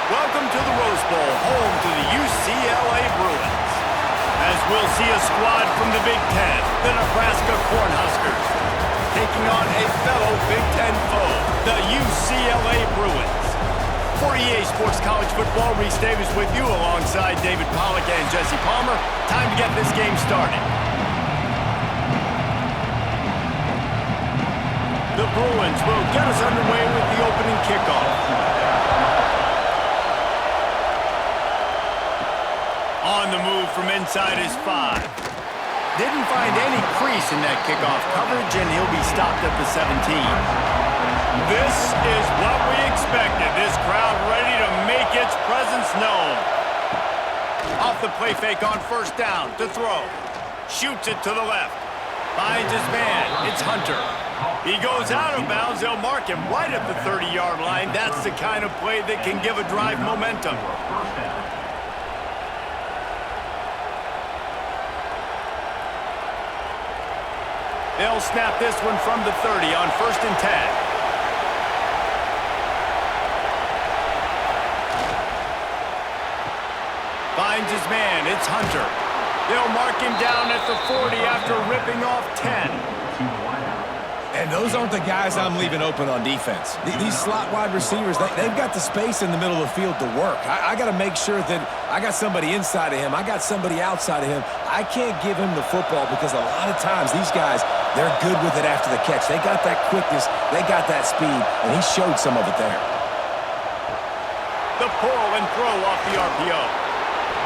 Welcome to the Rose Bowl, home to the UCLA Bruins. As we'll see a squad from the Big Ten, the Nebraska Cornhuskers, taking on a fellow Big Ten foe, the UCLA Bruins. For EA Sports College Football, Reese Davis with you alongside David Pollack and Jesse Palmer. Time to get this game started. The Bruins will get us underway with the opening kickoff. On the move from inside his 5. Didn't find any crease in that kickoff coverage, and he'll be stopped at the 17. This is what we expected. This crowd ready to make its presence known. Off the play fake on first down to throw. Shoots it to the left. Finds his man. It's Hunter. He goes out of bounds. They'll mark him right at the 30-yard line. That's the kind of play that can give a drive momentum. They'll snap this one from the 30 on 1st and 10. Finds his man. It's Hunter. They'll mark him down at the 40 after ripping off 10. And those aren't the guys I'm leaving open on defense. These slot wide receivers, they've got the space in the middle of the field to work. I got to make sure that I got somebody inside of him. I got somebody outside of him. I can't give him the football because a lot of times these guys, they're good with it after the catch. They got that quickness. They got that speed, and he showed some of it there. The pull and throw off the RPO.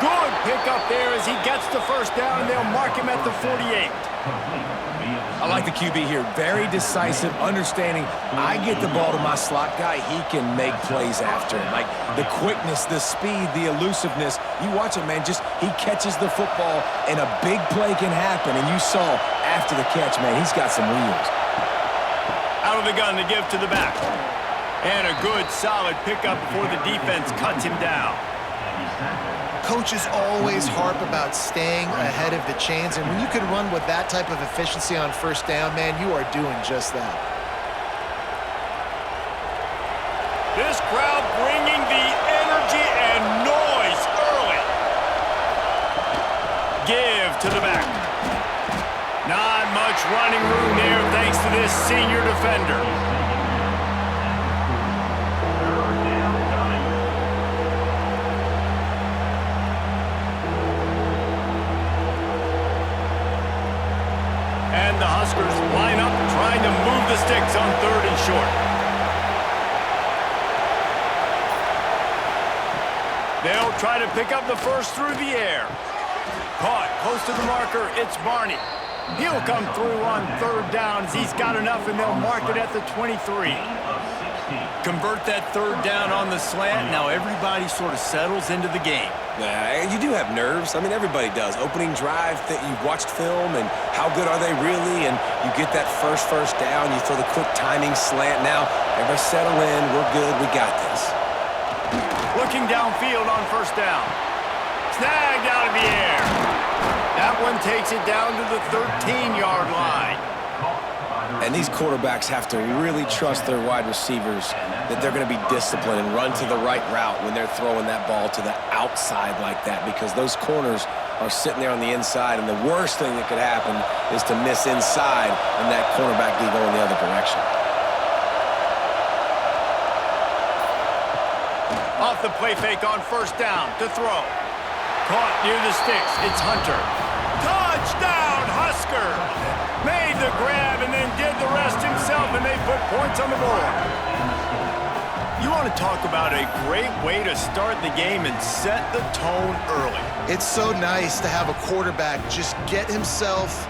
Good pickup there as he gets the first down, and they'll mark him at the 48. I like the QB here. Very decisive, understanding I get the ball to my slot guy, he can make plays after him. Like the quickness, the speed, the elusiveness. You watch it, man, just he catches the football and a big play can happen. And you saw after the catch, man, he's got some wheels. Out of the gun to give to the back. And a good, solid pickup before the defense cuts him down. Coaches always harp about staying ahead of the chains, and when you can run with that type of efficiency on first down, man, you are doing just that. This crowd bringing the energy and noise early. Give to the back. Not much running room there thanks to this senior defender. And the Huskers line up trying to move the sticks on 3rd and short. They'll try to pick up the first through the air. Caught close to the marker, it's Barney. He'll come through on 3rd down as he's got enough, and they'll mark it at the 23. Convert that 3rd down on the slant. Now everybody sort of settles into the game. You do have nerves. I mean, everybody does. Opening drive that you've watched film, and how good are they really? And you get that first down. You throw the quick timing slant. Now, everybody settle in. We're good. We got this. Looking downfield on 1st down. Snagged out of the air. That one takes it down to the 13-yard line. And these quarterbacks have to really trust their wide receivers that they're going to be disciplined and run to the right route when they're throwing that ball to the outside like that, because those corners are sitting there on the inside, and the worst thing that could happen is to miss inside and that cornerback be going the other direction. Off the play fake on 1st down to throw. Caught near the sticks. It's Hunter. Touchdown, Husker! Made the grab and then did the rest himself, and they put points on the board. You want to talk about a great way to start the game and set the tone early. It's so nice to have a quarterback just get himself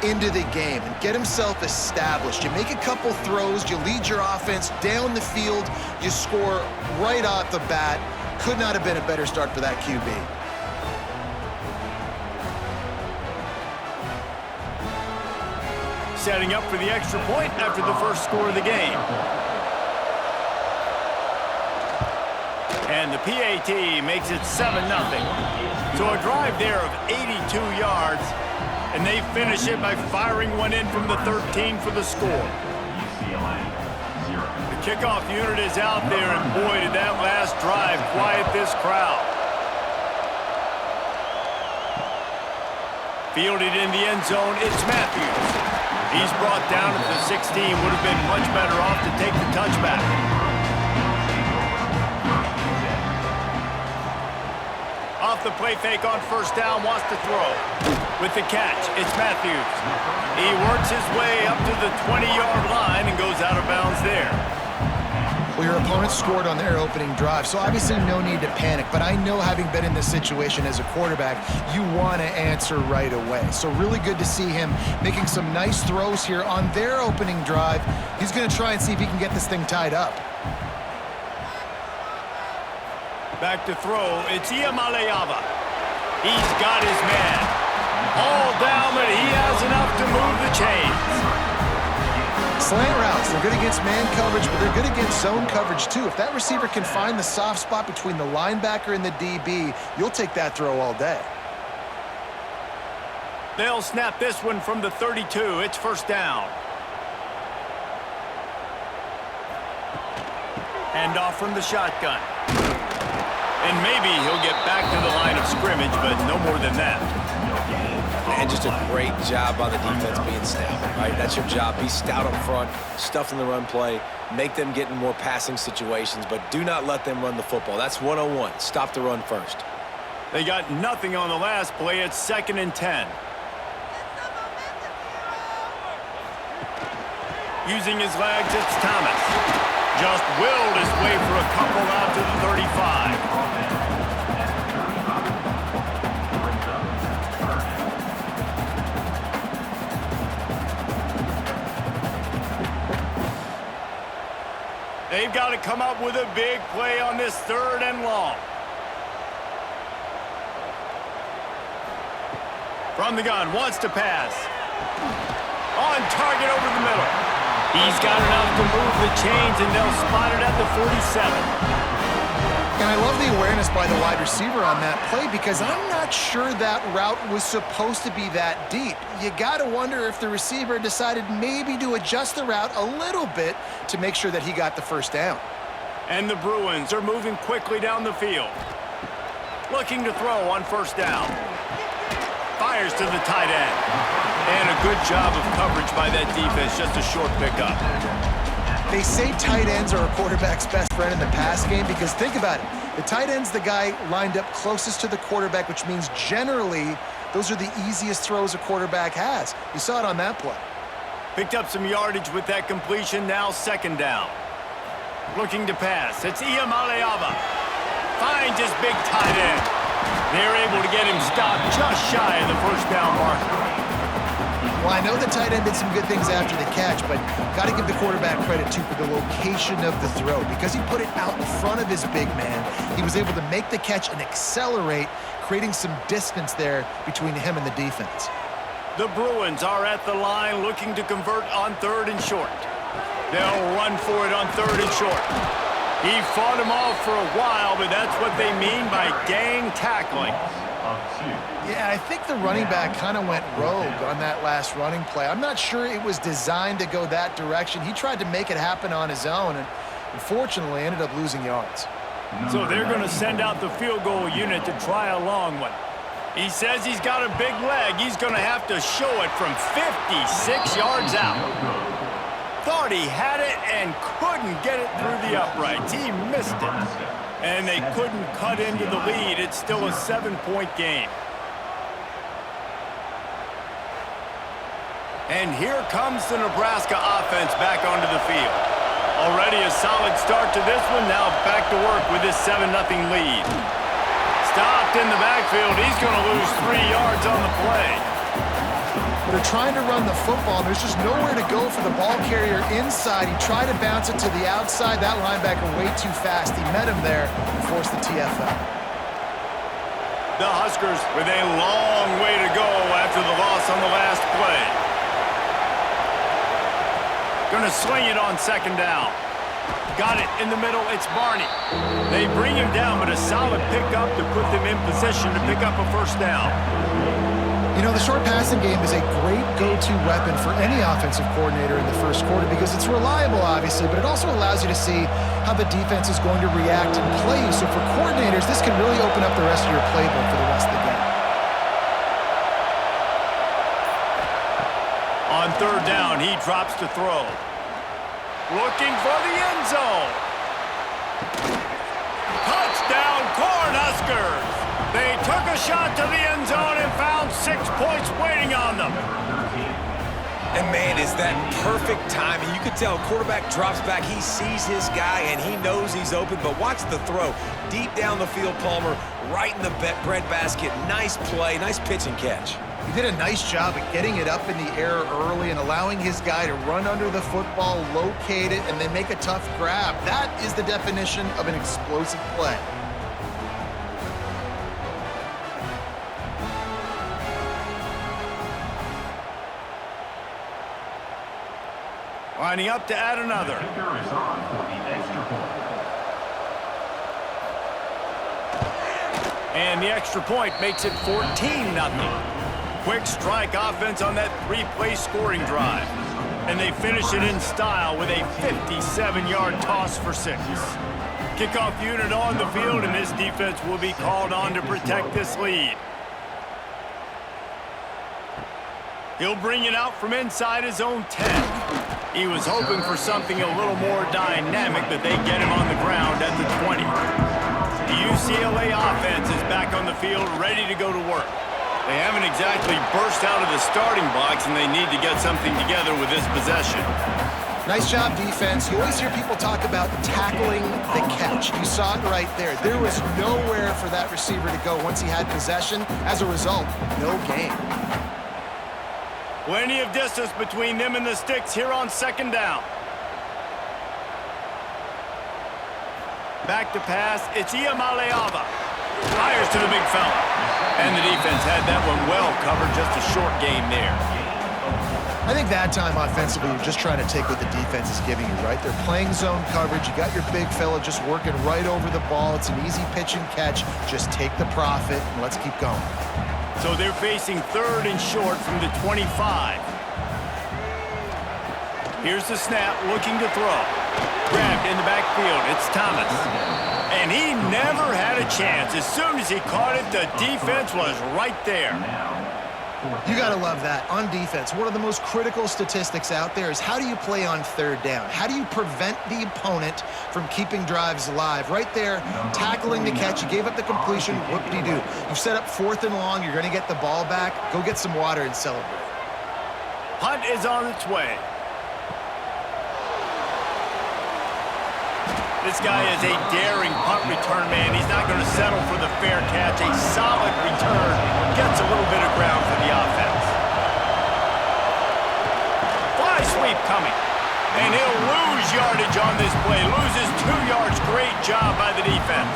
into the game and get himself established. You make a couple throws, you lead your offense down the field, you score right off the bat. Could not have been a better start for that QB. Setting up for the extra point after the first score of the game. And the PAT makes it 7-0. So a drive there of 82 yards, and they finish it by firing one in from the 13 for the score. The kickoff unit is out there, and boy, did that last drive quiet this crowd. Fielded in the end zone, it's Matthews. He's brought down at the 16. Would have been much better off to take the touchback. Off the play fake on first down, wants to throw. With the catch, it's Matthews. He works his way up to the 20-yard line and goes out of bounds there. Well, your opponent scored on their opening drive, so obviously no need to panic. But I know, having been in this situation as a quarterback, you want to answer right away. So really good to see him making some nice throws here on their opening drive. He's going to try and see if he can get this thing tied up. Back to throw, it's Iamaleava. He's got his man. All down, but he has enough to move the chains. Slant routes, they're good against man coverage, but they're good against zone coverage too. If that receiver can find the soft spot between the linebacker and the DB, you'll take that throw all day. They'll snap this one from the 32. It's first down. Hand off from the shotgun. And maybe he'll get back to the line of scrimmage, but no more than that. And just a great job on the defense being stout, right? That's your job. Be stout up front, stuff in the run play, make them get in more passing situations, but do not let them run the football. That's 101. Stop the run first. They got nothing on the last play. It's 2nd and 10. Using his legs, it's Thomas. Just willed his way for a couple out to the 35. They've got to come up with a big play on this 3rd and long. From the gun, wants to pass. On target over the middle. He's got enough to move the chains, and they'll spot it at the 47. And I love the awareness by the wide receiver on that play, because I'm not sure that route was supposed to be that deep. You got to wonder if the receiver decided maybe to adjust the route a little bit to make sure that he got the first down. And the Bruins are moving quickly down the field. Looking to throw on first down. Fires to the tight end. And a good job of coverage by that defense, just a short pickup. They say tight ends are a quarterback's best friend in the pass game, because think about it. The tight end's the guy lined up closest to the quarterback, which means generally those are the easiest throws a quarterback has. You saw it on that play. Picked up some yardage with that completion, now 2nd down. Looking to pass, it's Iamaleava. Finds his big tight end. They're able to get him stopped just shy of the first down marker. Well, I know the tight end did some good things after the catch, but got to give the quarterback credit, too, for the location of the throw. Because he put it out in front of his big man, he was able to make the catch and accelerate, creating some distance there between him and the defense. The Bruins are at the line looking to convert on 3rd and short. They'll run for it on 3rd and short. He fought him off for a while, but that's what they mean by gang tackling. Yeah, I think the running back kind of went rogue on that last running play. I'm not sure it was designed to go that direction. He tried to make it happen on his own, and unfortunately ended up losing yards. So they're going to send out the field goal unit to try a long one. He says he's got a big leg. He's going to have to show it from 56 yards out. Thought he had it and couldn't get it through the uprights. He missed it. And they couldn't cut into the lead. It's still a 7-point game. And here comes the Nebraska offense back onto the field. Already a solid start to this one. Now back to work with this 7-0 lead. Stopped in the backfield. He's going to lose 3 yards on the play. They're trying to run the football, and there's just nowhere to go for the ball carrier inside. He tried to bounce it to the outside. That linebacker way too fast. He met him there and forced the TFL. The Huskers with a long way to go after the loss on the last play. Going to sling it on 2nd down. Got it in the middle. It's Barney. They bring him down, but a solid pickup to put them in position to pick up a first down. You know, the short passing game is a great go-to weapon for any offensive coordinator in the first quarter, because it's reliable, obviously, but it also allows you to see how the defense is going to react and play you. So for coordinators, coordinators, this can really open up the rest of your playbook for the rest of the game. On third down, he drops to throw. Looking for the end zone. Touchdown, Cornhuskers! They took a shot to the end zone and found 6 points waiting on them. And, man, is that perfect timing. You can tell quarterback drops back. He sees his guy, and he knows he's open. But watch the throw. Deep down the field, Palmer, right in the bread basket. Nice play, nice pitch and catch. He did a nice job at getting it up in the air early and allowing his guy to run under the football, locate it, and then make a tough grab. That is the definition of an explosive play. Lining up to add another. And the extra point makes it 14-0. Quick strike offense on that 3-play scoring drive. And they finish it in style with a 57-yard toss for 6. Kickoff unit on the field, and this defense will be called on to protect this lead. He'll bring it out from inside his own 10. He was hoping for something a little more dynamic, but they get him on the ground at the 20. The UCLA offense is back on the field, ready to go to work. They haven't exactly burst out of the starting box, and they need to get something together with this possession. Nice job, defense. You always hear people talk about tackling the catch. You saw it right there. There was nowhere for that receiver to go once he had possession. As a result, no gain. Plenty of distance between them and the sticks here on second down. Back to pass, it's Iamaleava. Fires to the big fella. And the defense had that one well covered, just a short game there. I think that time offensively, you're just trying to take what the defense is giving you, right? They're playing zone coverage. You got your big fella just working right over the ball. It's an easy pitch and catch. Just take the profit and let's keep going. So they're facing third and short from the 25. Here's the snap, looking to throw. Grabbed in the backfield, it's Thomas. And he never had a chance. As soon as he caught it, the defense was right there. You got to love that. On defense, one of the most critical statistics out there is how do you play on third down? How do you prevent the opponent from keeping drives alive? Right there, tackling the catch. You gave up the completion. Whoop-de-doo. You've set up 4th and long. You're going to get the ball back. Go get some water and celebrate. Punt is on its way. This guy is a daring punt return man. He's not going to settle for the fair catch. A solid return. Gets a little bit of ground for the offense. Fly sweep coming. And he'll lose yardage on this play. Loses 2 yards. Great job by the defense.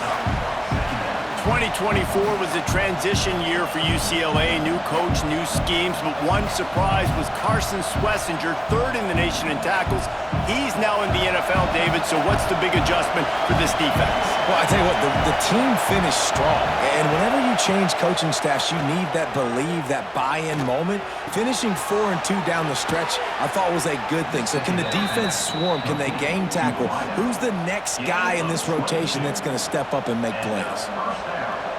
2024 was a transition year for UCLA. New coach, new schemes, but one surprise was Carson Swessinger, 3rd in the nation in tackles. He's now in the NFL, David, so what's the big adjustment for this defense? Well, I tell you what, the team finished strong. And whenever you change coaching staffs, you need that believe, that buy-in moment. Finishing 4-2 down the stretch, I thought was a good thing. So can the defense swarm? Can they game tackle? Who's the next guy in this rotation that's going to step up and make plays?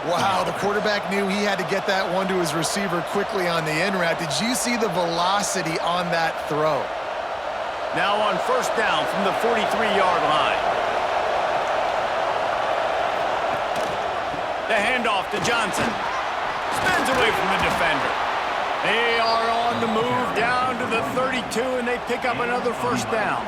Wow, the quarterback knew he had to get that one to his receiver quickly on the in route. Did you see the velocity on that throw? Now on first down from the 43-yard line. The handoff to Johnson. Spins away from the defender. They are on the move down to the 32, and they pick up another first down.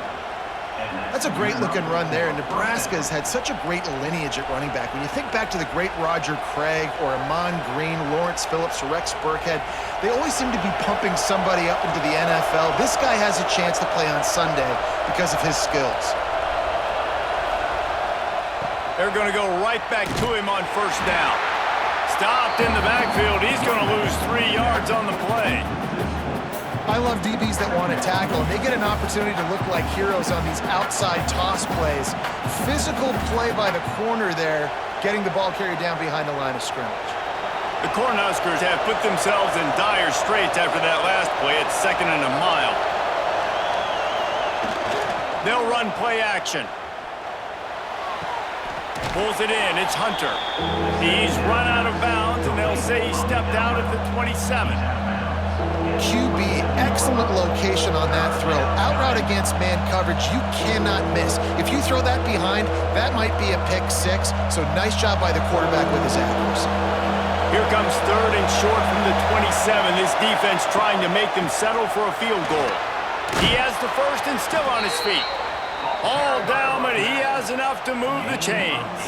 That's a great-looking run there. Nebraska has had such a great lineage at running back. When you think back to the great Roger Craig or Amon Green, Lawrence Phillips, or Rex Burkhead, they always seem to be pumping somebody up into the NFL. This guy has a chance to play on Sunday because of his skills. They're going to go right back to him on first down. Stopped in the backfield. He's going to lose 3 yards on the play. I love DBs that want to tackle, and they get an opportunity to look like heroes on these outside toss plays. Physical play by the corner there, getting the ball carried down behind the line of scrimmage. The Cornhuskers have put themselves in dire straits after that last play. It's 2nd and a mile. They'll run play action. Pulls it in. It's Hunter. He's run out of bounds, and they'll say he stepped out at the 27. QB, excellent location on that throw. Out route against man coverage, you cannot miss. If you throw that behind, that might be a pick six. So nice job by the quarterback with his accuracy. Here comes 3rd and short from the 27. This defense trying to make them settle for a field goal. He has the first and still on his feet. All down, but he has enough to move the chains.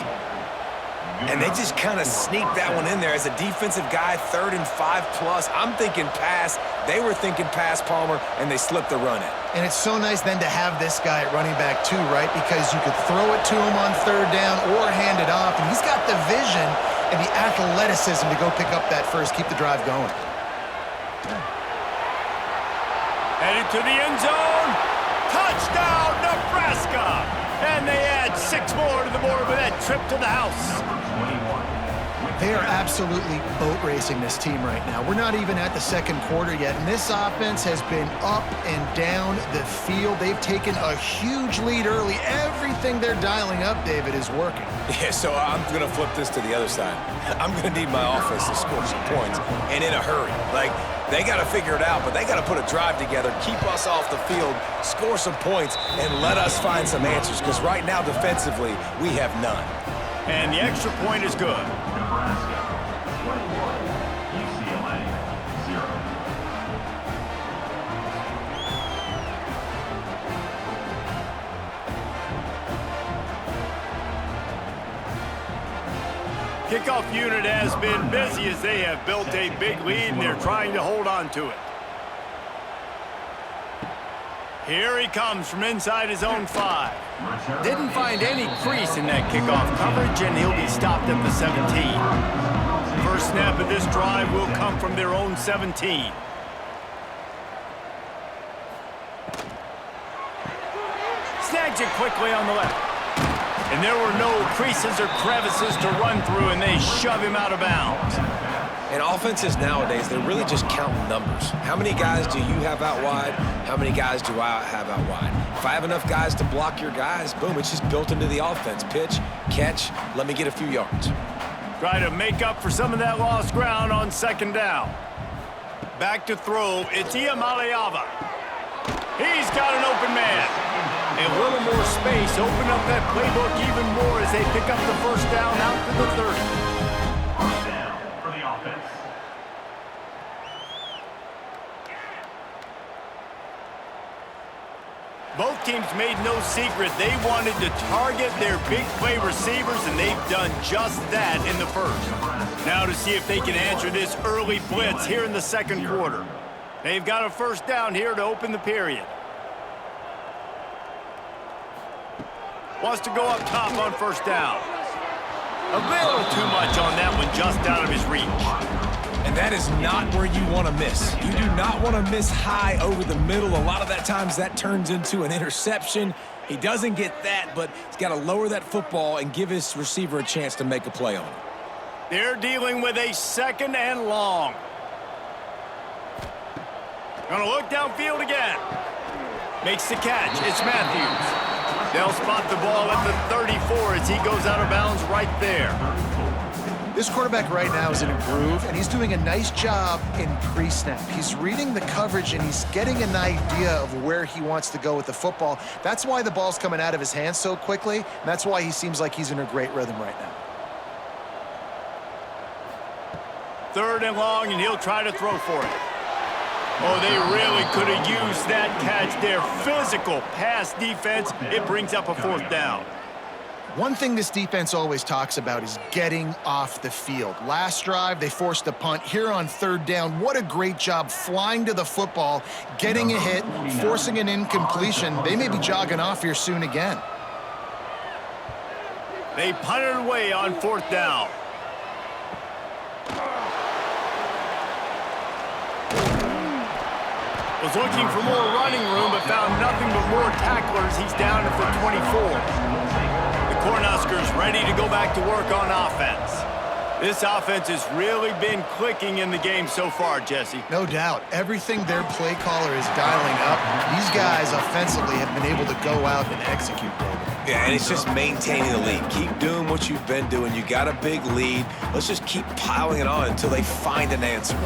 And they just kind of sneaked that one in there. As a defensive guy, 3rd and 5+. I'm thinking pass. They were thinking pass, Palmer, and they slipped the run in. And it's so nice then to have this guy at running back too, right? Because you could throw it to him on 3rd down or hand it off. And he's got the vision and the athleticism to go pick up that first, keep the drive going. Headed to the end zone. Touchdown, Nebraska! And they add 6 more to the board with that trip to the house. They are absolutely boat racing this team right now. We're not even at the 2nd quarter yet, and this offense has been up and down the field. They've taken a huge lead early. Everything they're dialing up, David, is working. Yeah, so I'm going to flip this to the other side. I'm going to need my offense to score some points, and in a hurry. Like, they got to figure it out, but they got to put a drive together, keep us off the field, score some points, and let us find some answers, because right now, defensively, we have none. And the extra point is good. Nebraska 21, UCLA 0. Kickoff unit has been busy as they have built a big lead and they're trying to hold on to it. Here he comes from inside his own 5. Didn't find any crease in that kickoff coverage, and he'll be stopped at the 17. First snap of this drive will come from their own 17. Snags it quickly on the left. And there were no creases or crevices to run through, and they shove him out of bounds. And offenses nowadays, they're really just counting numbers. How many guys do you have out wide? How many guys do I have out wide? If I have enough guys to block your guys, boom, it's just built into the offense. Pitch, catch, let me get a few yards. Try to make up for some of that lost ground on 2nd down. Back to throw, it's Iamaleava. He's got an open man. A little more space, open up that playbook even more as they pick up the first down out to the 30. First down for the offense. Both teams made no secret they wanted to target their big play receivers, and they've done just that in the first. Now to see if they can answer this early blitz here in the 2nd quarter. They've got a first down here to open the period. Wants to go up top on first down. A little too much on that one, just out of his reach. And that is not where you want to miss. You do not want to miss high over the middle. A lot of that times that turns into an interception. He doesn't get that, but he's got to lower that football and give his receiver a chance to make a play on it. They're dealing with a 2nd and long. Gonna look downfield again. Makes the catch. It's Matthews. They'll spot the ball at the 34 as he goes out of bounds right there. This quarterback right now is in a groove, and he's doing a nice job in pre-snap. He's reading the coverage, and he's getting an idea of where he wants to go with the football. That's why the ball's coming out of his hands so quickly, and that's why he seems like he's in a great rhythm right now. 3rd and long, and he'll try to throw for it. Oh, they really could have used that catch. Their physical pass defense, it brings up a 4th down. One thing this defense always talks about is getting off the field. Last drive, they forced a punt. Here on 3rd down, what a great job flying to the football, getting a hit, forcing an incompletion. They may be jogging off here soon again. They punted away on 4th down. Was looking for more running room, but found nothing but more tacklers. He's down at the 24. The Cornhuskers ready to go back to work on offense. This offense has really been clicking in the game so far, Jesse. No doubt. Everything their play caller is dialing up, these guys offensively have been able to go out and execute. Yeah, and it's just maintaining the lead. Keep doing what you've been doing. You got a big lead. Let's just keep piling it on until they find an answer.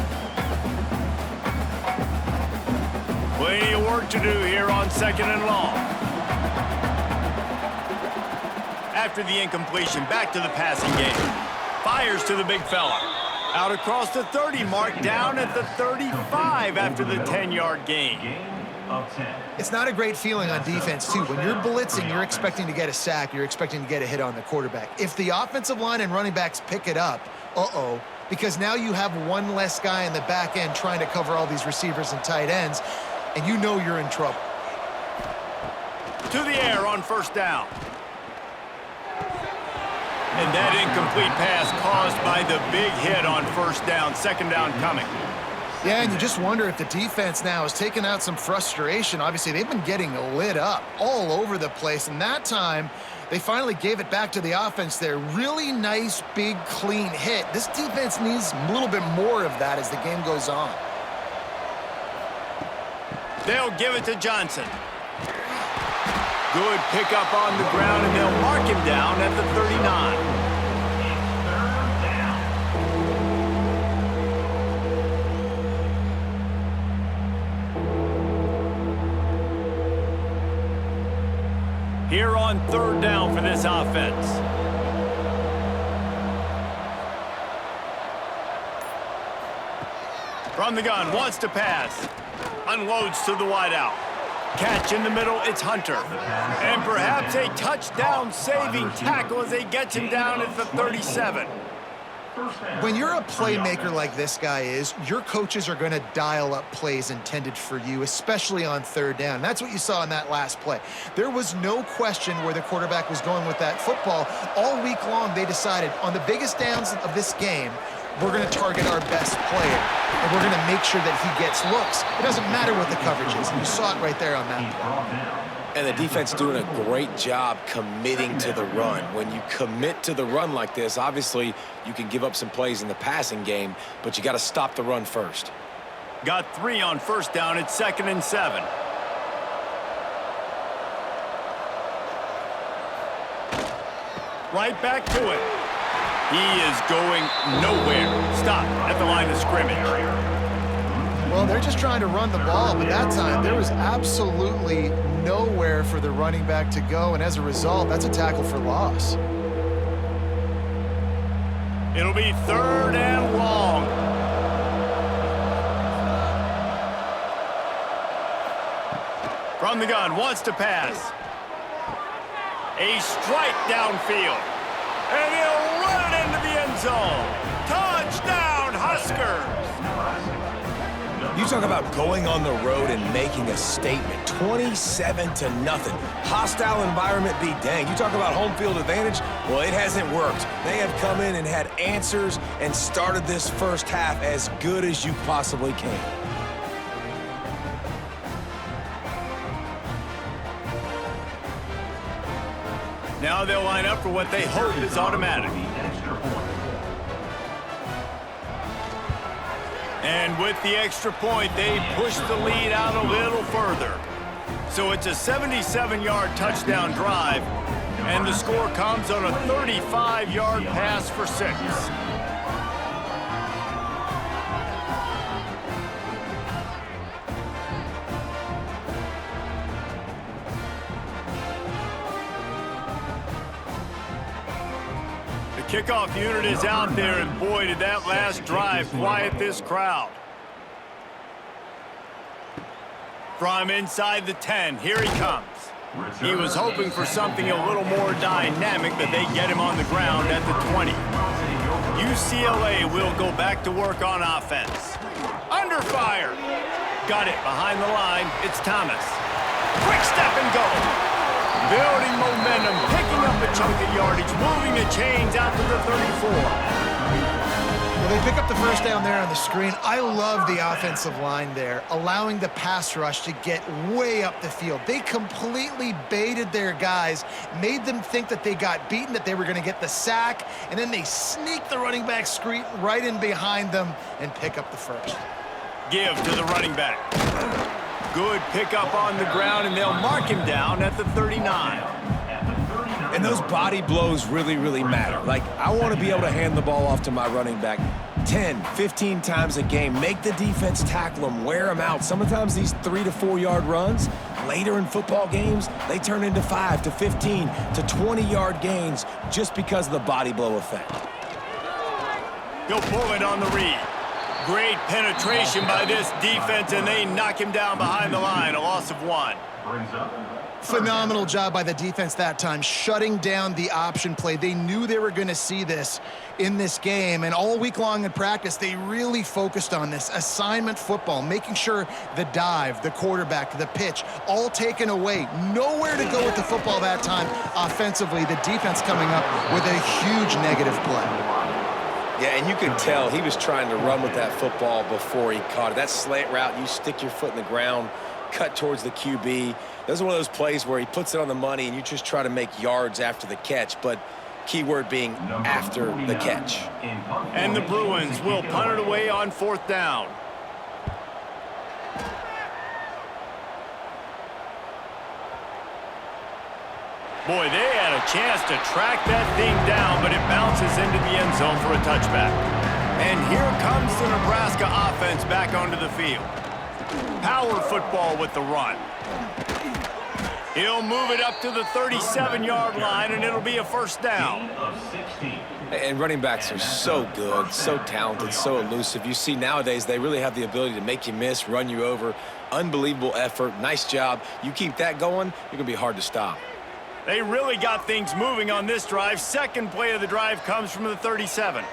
Plenty of work to do here on 2nd and long. After the incompletion, back to the passing game. Fires to the big fella. Out across the 30 mark, down at the 35 after the 10-yard gain. Of 10. It's not a great feeling on defense, too. When you're blitzing, you're expecting to get a sack. You're expecting to get a hit on the quarterback. If the offensive line and running backs pick it up, because now you have one less guy in the back end trying to cover all these receivers and tight ends, and you know you're in trouble. To the air on 1st down. And that incomplete pass caused by the big hit on 1st down. 2nd down coming. Yeah, and you just wonder if the defense now has taken out some frustration. Obviously, they've been getting lit up all over the place, and that time they finally gave it back to the offense there. Really nice, big, clean hit. This defense needs a little bit more of that as the game goes on. They'll give it to Johnson. Good pickup on the ground, and they'll mark him down at the 39. Here on 3rd down for this offense. From the gun, wants to pass. Unloads to the wideout. Catch in the middle, it's Hunter. And perhaps a touchdown-saving tackle as they get him down at the 37. When you're a playmaker like this guy is, your coaches are going to dial up plays intended for you, especially on 3rd down. That's what you saw in that last play. There was no question where the quarterback was going with that football. All week long, they decided on the biggest downs of this game, we're going to target our best player, and we're going to make sure that he gets looks. It doesn't matter what the coverage is. You saw it right there on that play. And the defense doing a great job committing to the run. When you commit to the run like this, obviously you can give up some plays in the passing game, but you got to stop the run first. Got 3 on 1st down. It's 2nd and 7. Right back to it. He is going nowhere. Stop at the line of scrimmage. Well, they're just trying to run the ball, but that time there was absolutely nowhere for the running back to go, and as a result, that's a tackle for loss. It'll be 3rd and long. From the gun, wants to pass. A strike downfield. And he'll run into the end zone. Touchdown, Huskers! You talk about going on the road and making a statement. 27-0. Hostile environment be danged. You talk about home field advantage. Well, it hasn't worked. They have come in and had answers and started this first half as good as you possibly can. Now they'll line up for what they hope is automatic. And with the extra point, they push the lead out a little further. So it's a 77-yard touchdown drive, and the score comes on a 35-yard pass for 6. Kickoff unit is out there, and boy, did that last drive quiet this crowd. From inside the 10, here he comes. He was hoping for something a little more dynamic, but they get him on the ground at the 20. UCLA will go back to work on offense. Under fire. Got it behind the line. It's Thomas. Quick step and go. Building momentum, picking up a chunk of yardage, moving the chains out to the 34. Well, they pick up the first down there on the screen. I love the offensive line there, allowing the pass rush to get way up the field. They completely baited their guys, made them think that they got beaten, that they were going to get the sack, and then they sneak the running back screen right in behind them and pick up the first. Give to the running back. Good pickup on the ground, and they'll mark him down at the 39. And those body blows really, really matter. Like, I want to be able to hand the ball off to my running back 10, 15 times a game. Make the defense tackle them, wear them out. Sometimes these 3 to 4 yard runs, later in football games, they turn into 5 to 15 to 20 yard gains just because of the body blow effect. He'll pull it on the read. Great penetration by this defense, and they knock him down behind the line, a loss of 1. Brings up Phenomenal job by the defense that time, shutting down the option play. They knew they were going to see this in this game, and all week long in practice, they really focused on this assignment football, making sure the dive, the quarterback, the pitch, all taken away. Nowhere to go with the football that time offensively. The defense coming up with a huge negative play. Yeah, and you could tell he was trying to run with that football before he caught it. That slant route, you stick your foot in the ground, cut towards the QB. This is one of those plays where he puts it on the money and you just try to make yards after the catch, but key word being after the catch. And the Bruins will punt it away on 4th down. Boy, they had a chance to track that thing down, but it bounces into the end zone for a touchback. And here comes the Nebraska offense back onto the field. Power football with the run. He'll move it up to the 37-yard line, and it'll be a 1st down. And running backs are so good, so talented, so elusive. You see nowadays they really have the ability to make you miss, run you over. Unbelievable effort. Nice job. You keep that going, you're going to be hard to stop. They really got things moving on this drive. Second play of the drive comes from the 37.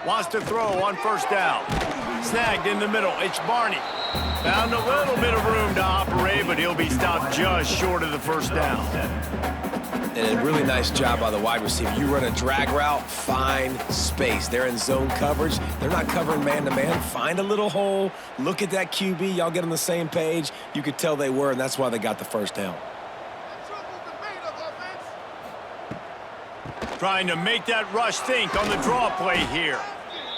Wants to throw on 1st down. Snagged in the middle. It's Barney. Found a little bit of room to operate, but he'll be stopped just short of the 1st down. And a really nice job by the wide receiver. You run a drag route, find space. They're in zone coverage. They're not covering man-to-man. Find a little hole. Look at that QB. Y'all get on the same page. You could tell they were, and that's why they got the 1st down. Trying to make that rush think on the draw play here.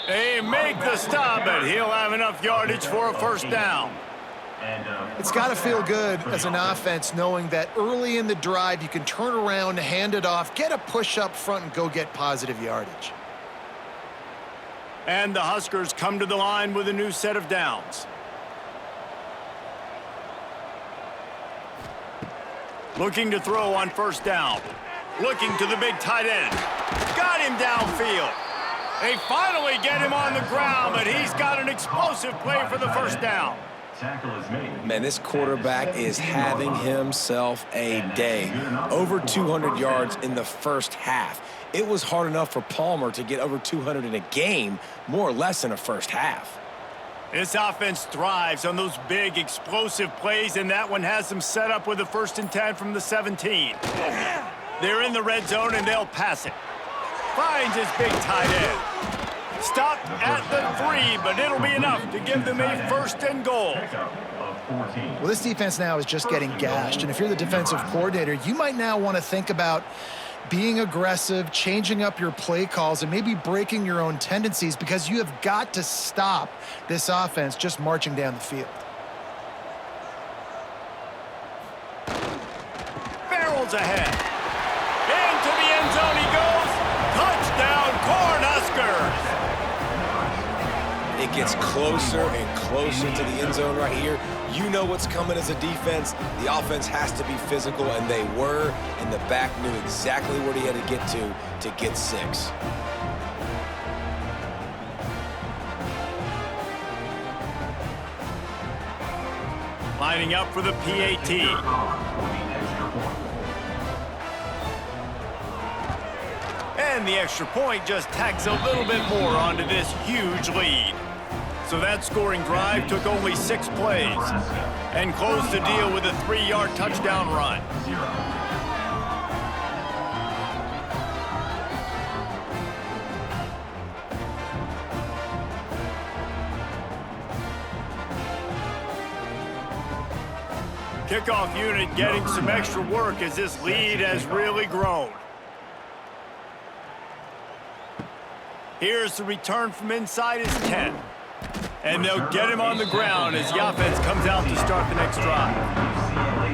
They make the stop, but he'll have enough yardage for a 1st down. It's got to feel good as an offense knowing that early in the drive you can turn around, hand it off, get a push up front, and go get positive yardage. And the Huskers come to the line with a new set of downs. Looking to throw on 1st down. Looking to the big tight end. Got him downfield. They finally get him on the ground, but he's got an explosive play for the 1st down. Man, this quarterback is having himself a day. Over 200 yards in the 1st half. It was hard enough for Palmer to get over 200 in a game, more or less in a 1st half. This offense thrives on those big, explosive plays, and that one has them set up with a 1st and 10 from the 17. They're in the red zone, and they'll pass it. Finds his big tight end. Stopped at the 3, but it'll be enough to give them a 1st and goal. Well, this defense now is just getting gashed, and if you're the defensive coordinator, you might now want to think about being aggressive, changing up your play calls, and maybe breaking your own tendencies, because you have got to stop this offense just marching down the field. Barrels ahead. Into the end zone he goes. Touchdown, Cornhuskers. It gets closer and closer to the end zone right here. You know what's coming as a defense. The offense has to be physical, and they were, and the back knew exactly where he had to get 6. Lining up for the PAT. And the extra point just tacks a little bit more onto this huge lead. So that scoring drive took only 6 plays and closed the deal with a 3-yard touchdown run. Kickoff unit getting some extra work as this lead has really grown. Here's the return from inside his 10. And they'll get him on the ground as the offense comes out to start the next drive.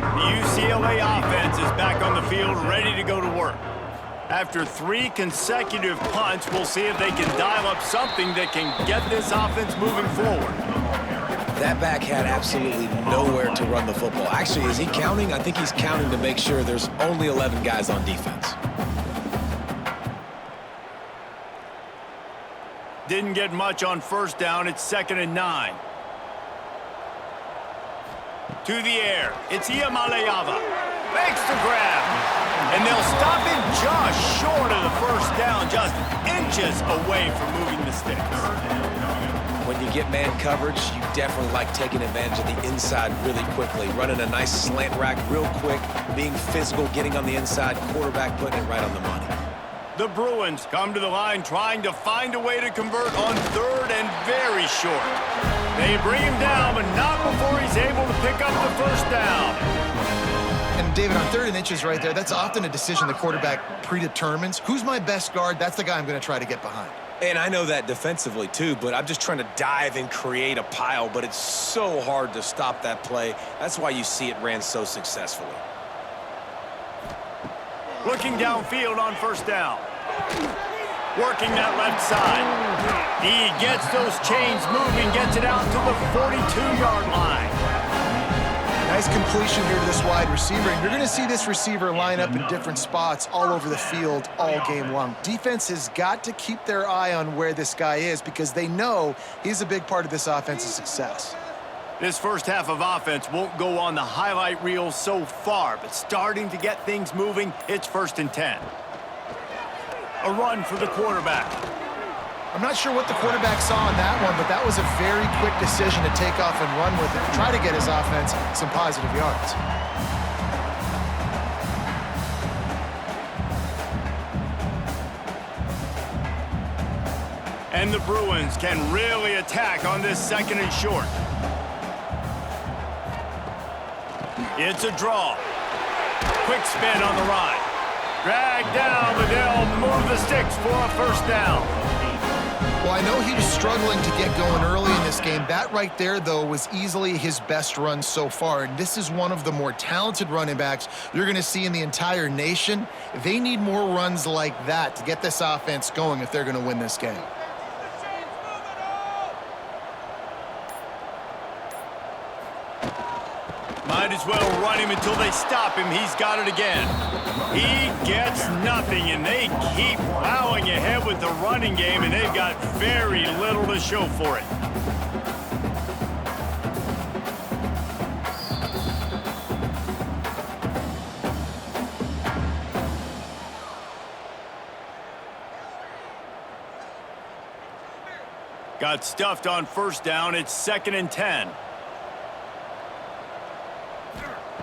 The UCLA offense is back on the field, ready to go to work. After 3 consecutive punts, we'll see if they can dial up something that can get this offense moving forward. That back had absolutely nowhere to run the football. Actually, is he counting? I think he's counting to make sure there's only 11 guys on defense. Didn't get much on first down. It's 2nd and 9. To the air. It's Iamaleava. Makes the grab. And they'll stop him just short of the first down, just inches away from moving the sticks. When you get man coverage, you definitely like taking advantage of the inside really quickly, running a nice slant rack real quick, being physical, getting on the inside, quarterback putting it right on the money. The Bruins come to the line trying to find a way to convert on 3rd and very short. They bring him down, but not before he's able to pick up the first down. And David, on 3rd and inches right there, that's often a decision the quarterback predetermines. Who's my best guard? That's the guy I'm going to try to get behind. And I know that defensively too, but I'm just trying to dive and create a pile, but it's so hard to stop that play. That's why you see it ran so successfully. Looking downfield on first down. Working that left side. He gets those chains moving, gets it out to the 42-yard line. Nice completion here to this wide receiver. And you're going to see this receiver line up in different spots all over the field all game long. Defense has got to keep their eye on where this guy is because they know he's a big part of this offense's success. This first half of offense won't go on the highlight reel so far, but starting to get things moving, it's 1st and 10. A run for the quarterback. I'm not sure what the quarterback saw on that one, but that was a very quick decision to take off and run with it, try to get his offense some positive yards. And the Bruins can really attack on this 2nd and short. It's a draw. Quick spin on the ride. Drag down, but they'll move the sticks for a first down. Well, I know he was struggling to get going early in this game. That right there, though, was easily his best run so far. And this is one of the more talented running backs you're going to see in the entire nation. They need more runs like that to get this offense going if they're going to win this game. Might as well run him until they stop him. He's got it again. He gets nothing, and they keep plowing ahead with the running game, and they've got very little to show for it. Got stuffed on first down. It's 2nd and 10.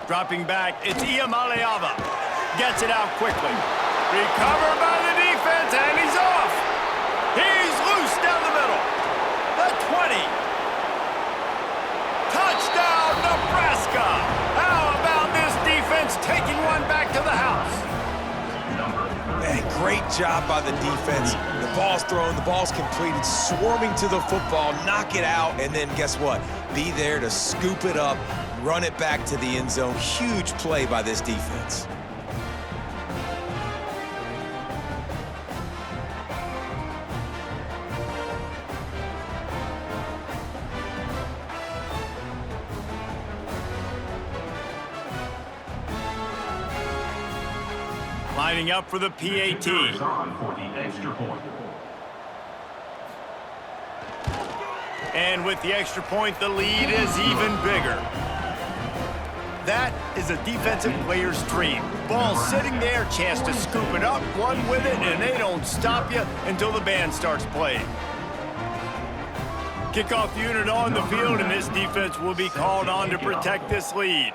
Dropping back, it's Iamaleava. Gets it out quickly. Recovered by the defense, and he's off. He's loose down the middle. The 20. Touchdown, Nebraska. How about this defense taking one back to the house? Man, great job by the defense. The ball's thrown, the ball's completed, swarming to the football, knock it out, and then guess what? Be there to scoop it up, run it back to the end zone. Huge play by this defense. Lining up for the PAT. On for the extra point. And with the extra point, the lead is even bigger. That is a defensive player's dream. Ball sitting there, chance to scoop it up, run with it, and they don't stop you until the band starts playing. Kickoff unit on the field, and this defense will be called on to protect this lead.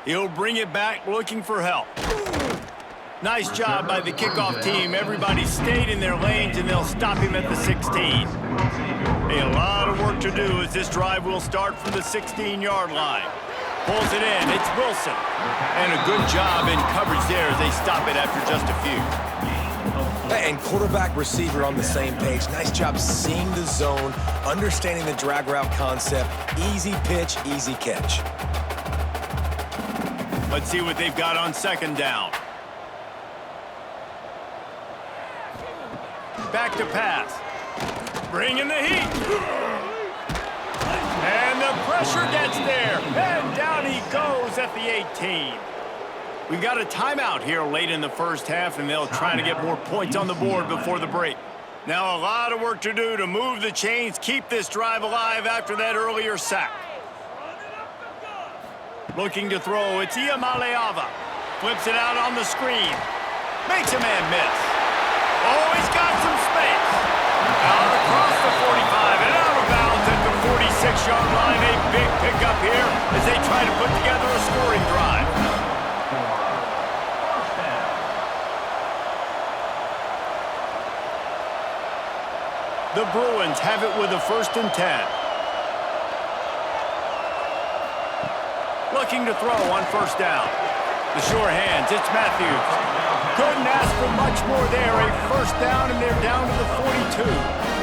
He'll bring it back looking for help. Nice job by the kickoff team. Everybody stayed in their lanes, and they'll stop him at the 16. A lot of work to do as this drive will start from the 16-yard line. Pulls it in. It's Wilson. And a good job in coverage there as they stop it after just a few. And quarterback receiver on the same page. Nice job seeing the zone, understanding the drag route concept. Easy pitch, easy catch. Let's see what they've got on second down. Back to pass. Bringing the heat. And the pressure gets there. And down he goes at the 18. We've got a timeout here late in the first half, and they'll try to get more points on the board before the break. Now a lot of work to do to move the chains, keep this drive alive after that earlier sack. Looking to throw, it's Iamaleava. Flips it out on the screen. Makes a man miss. Oh, he's got some space. Out across the 45 and out of bounds at the 46-yard line. A big pickup here as they try to put together a scoring drive. The Bruins have it with a 1st and 10. Looking to throw on 1st down. The sure hands, it's Matthews. Couldn't ask for much more there. A 1st down, and they're down to the 42.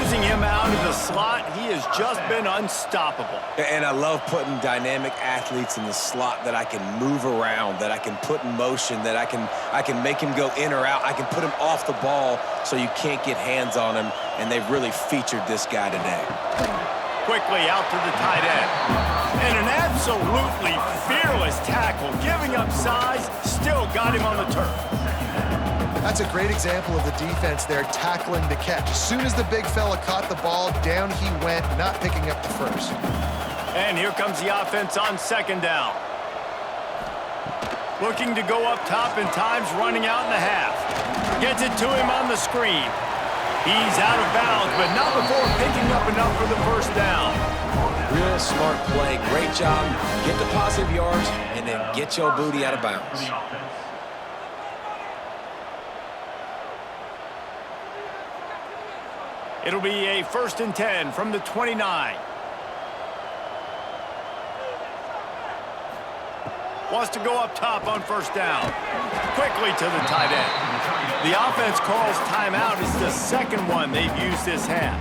Using him out of the slot, he has just been unstoppable. And I love putting dynamic athletes in the slot that I can move around, that I can put in motion, that I can make him go in or out. I can put him off the ball so you can't get hands on him, and they've really featured this guy today. Quickly out to the tight end. And an absolutely fearless tackle, giving up size, still got him on the turf. That's a great example of the defense there tackling the catch. As soon as the big fella caught the ball, down he went, not picking up the first. And here comes the offense on 2nd down. Looking to go up top, and time's running out in the half. Gets it to him on the screen. He's out of bounds, but not before picking up enough for the 1st down. Real smart play. Great job. Get the positive yards, and then get your booty out of bounds. It'll be a 1st and 10 from the 29. Wants to go up top on 1st down. Quickly to the tight end. The offense calls timeout. It's the 2nd one they've used this half.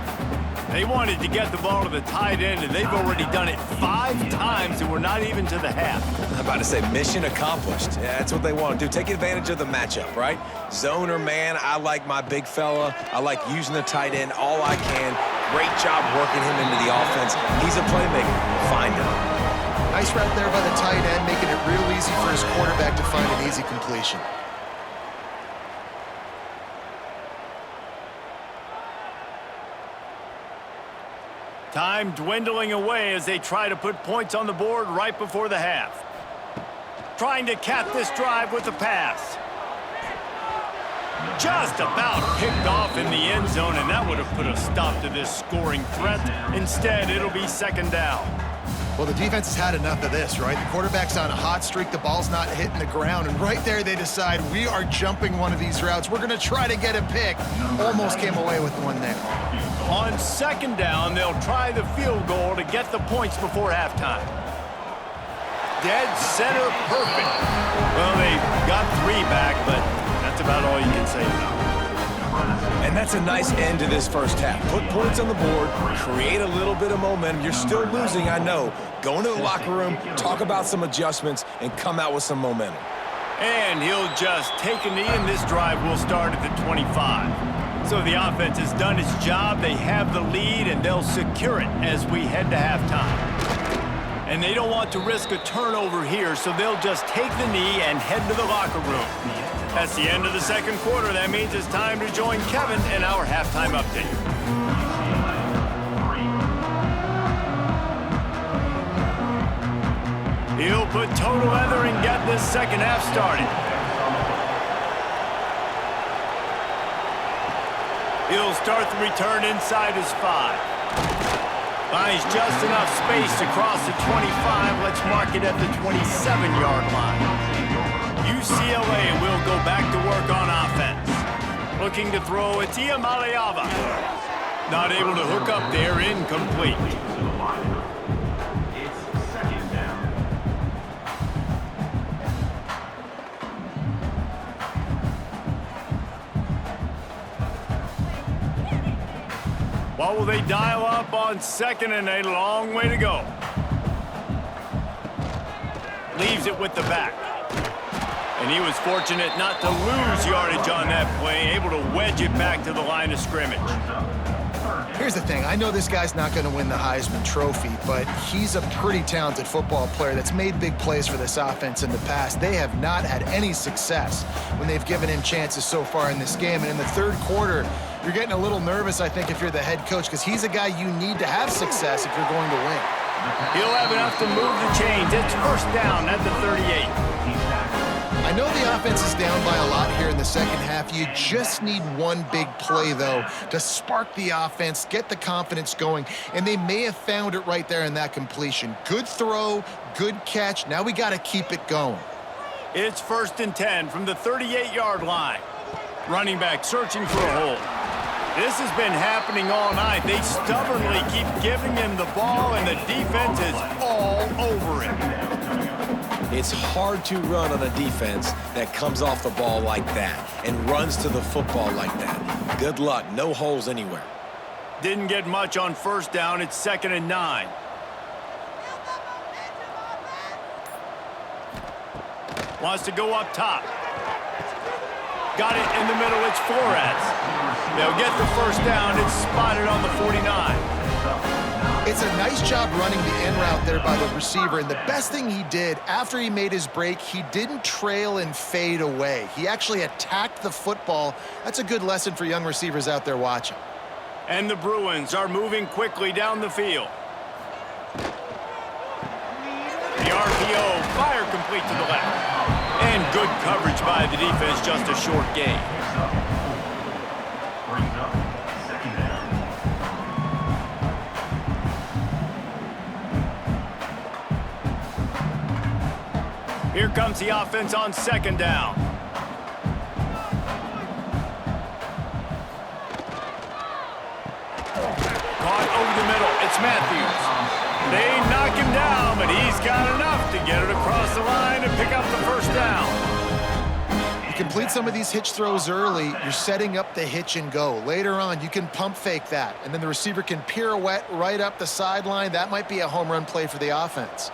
They wanted to get the ball to the tight end, and they've already done it 5 times, and we're not even to the half. I'm about to say mission accomplished. Yeah, that's what they want to do. Take advantage of the matchup, right? Zone or man, I like my big fella. I like using the tight end all I can. Great job working him into the offense. He's a playmaker. Find him. Nice route there by the tight end, making it real easy for his quarterback to find an easy completion. Time dwindling away as they try to put points on the board right before the half. Trying to cap this drive with a pass. Just about picked off in the end zone, and that would have put a stop to this scoring threat. Instead, it'll be 2nd down. Well, the defense has had enough of this, right? The quarterback's on a hot streak. The ball's not hitting the ground. And right there, they decide, we are jumping one of these routes. We're going to try to get a pick. Almost came away with one there. On 2nd down, they'll try the field goal to get the points before halftime. Dead center perfect. Well, they got 3 back, but that's about all you can say about it. And that's a nice end to this first half. Put points on the board, create a little bit of momentum. You're still losing, I know. Go into the locker room, talk about some adjustments, and come out with some momentum. And he'll just take a knee, and this drive will start at the 25. So the offense has done its job. They have the lead, and they'll secure it as we head to halftime. And they don't want to risk a turnover here, so they'll just take the knee and head to the locker room. That's the end of the 2nd quarter. That means it's time to join Kevin in our halftime update. He'll put total leather and get this 2nd half started. He'll start the return inside his 5. Finds just enough space to cross the 25. Let's mark it at the 27-yard line. UCLA will go back to work on offense. Looking to throw, it's Iamaleava. Not able to hook up there, incomplete. It's 2nd down. What will they dial up on second and a long way to go? Leaves it with the back. And he was fortunate not to lose yardage on that play, able to wedge it back to the line of scrimmage. Here's the thing. I know this guy's not going to win the Heisman Trophy, but he's a pretty talented football player that's made big plays for this offense in the past. They have not had any success when they've given him chances so far in this game. And in the third quarter, you're getting a little nervous, I think, if you're the head coach, because he's a guy you need to have success if you're going to win. He'll have enough to move the chains. It's first down at the 38. I know the offense is down by a lot here in the second half. You just need one big play, though, to spark the offense, get the confidence going, and they may have found it right there in that completion. Good throw, good catch. Now we got to keep it going. It's 1st and 10 from the 38-yard line. Running back searching for a hole. This has been happening all night. They stubbornly keep giving him the ball, and the defense is all over it. It's hard to run on a defense that comes off the ball like that and runs to the football like that. Good luck. No holes anywhere. Didn't get much on first down. It's 2nd and 9. Wants to go up top. Got it in the middle. It's Flores. They'll get the first down. It's spotted on the 49. It's a nice job running the in route there by the receiver, and the best thing he did after he made his break, he didn't trail and fade away. He actually attacked the football. That's a good lesson for young receivers out there watching. And the Bruins are moving quickly down the field. The RPO, fire complete to the left. And good coverage by the defense, just a short gain. Here comes the offense on 2nd down. Caught over the middle. It's Matthews. They knock him down, but he's got enough to get it across the line and pick up the first down. You complete some of these hitch throws early, you're setting up the hitch and go. Later on, you can pump fake that, and then the receiver can pirouette right up the sideline. That might be a home run play for the offense.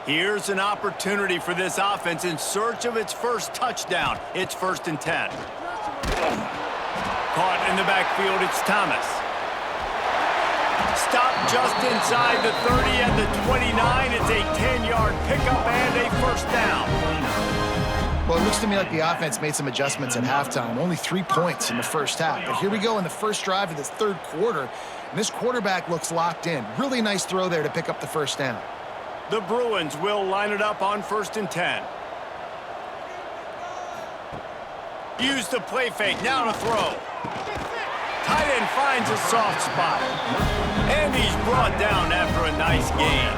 Here's an opportunity for this offense in search of its first touchdown. It's 1st and 10. Caught in the backfield, it's Thomas. Stopped just inside the 30 and the 29. It's a 10-yard pickup and a first down. Well, it looks to me like the offense made some adjustments at halftime. Only 3 points in the first half. But here we go in the first drive of this third quarter. And this quarterback looks locked in. Really nice throw there to pick up the first down. The Bruins will line it up on 1st and 10. Use the play fake, now to throw. Tight end finds a soft spot. And he's brought down after a nice gain.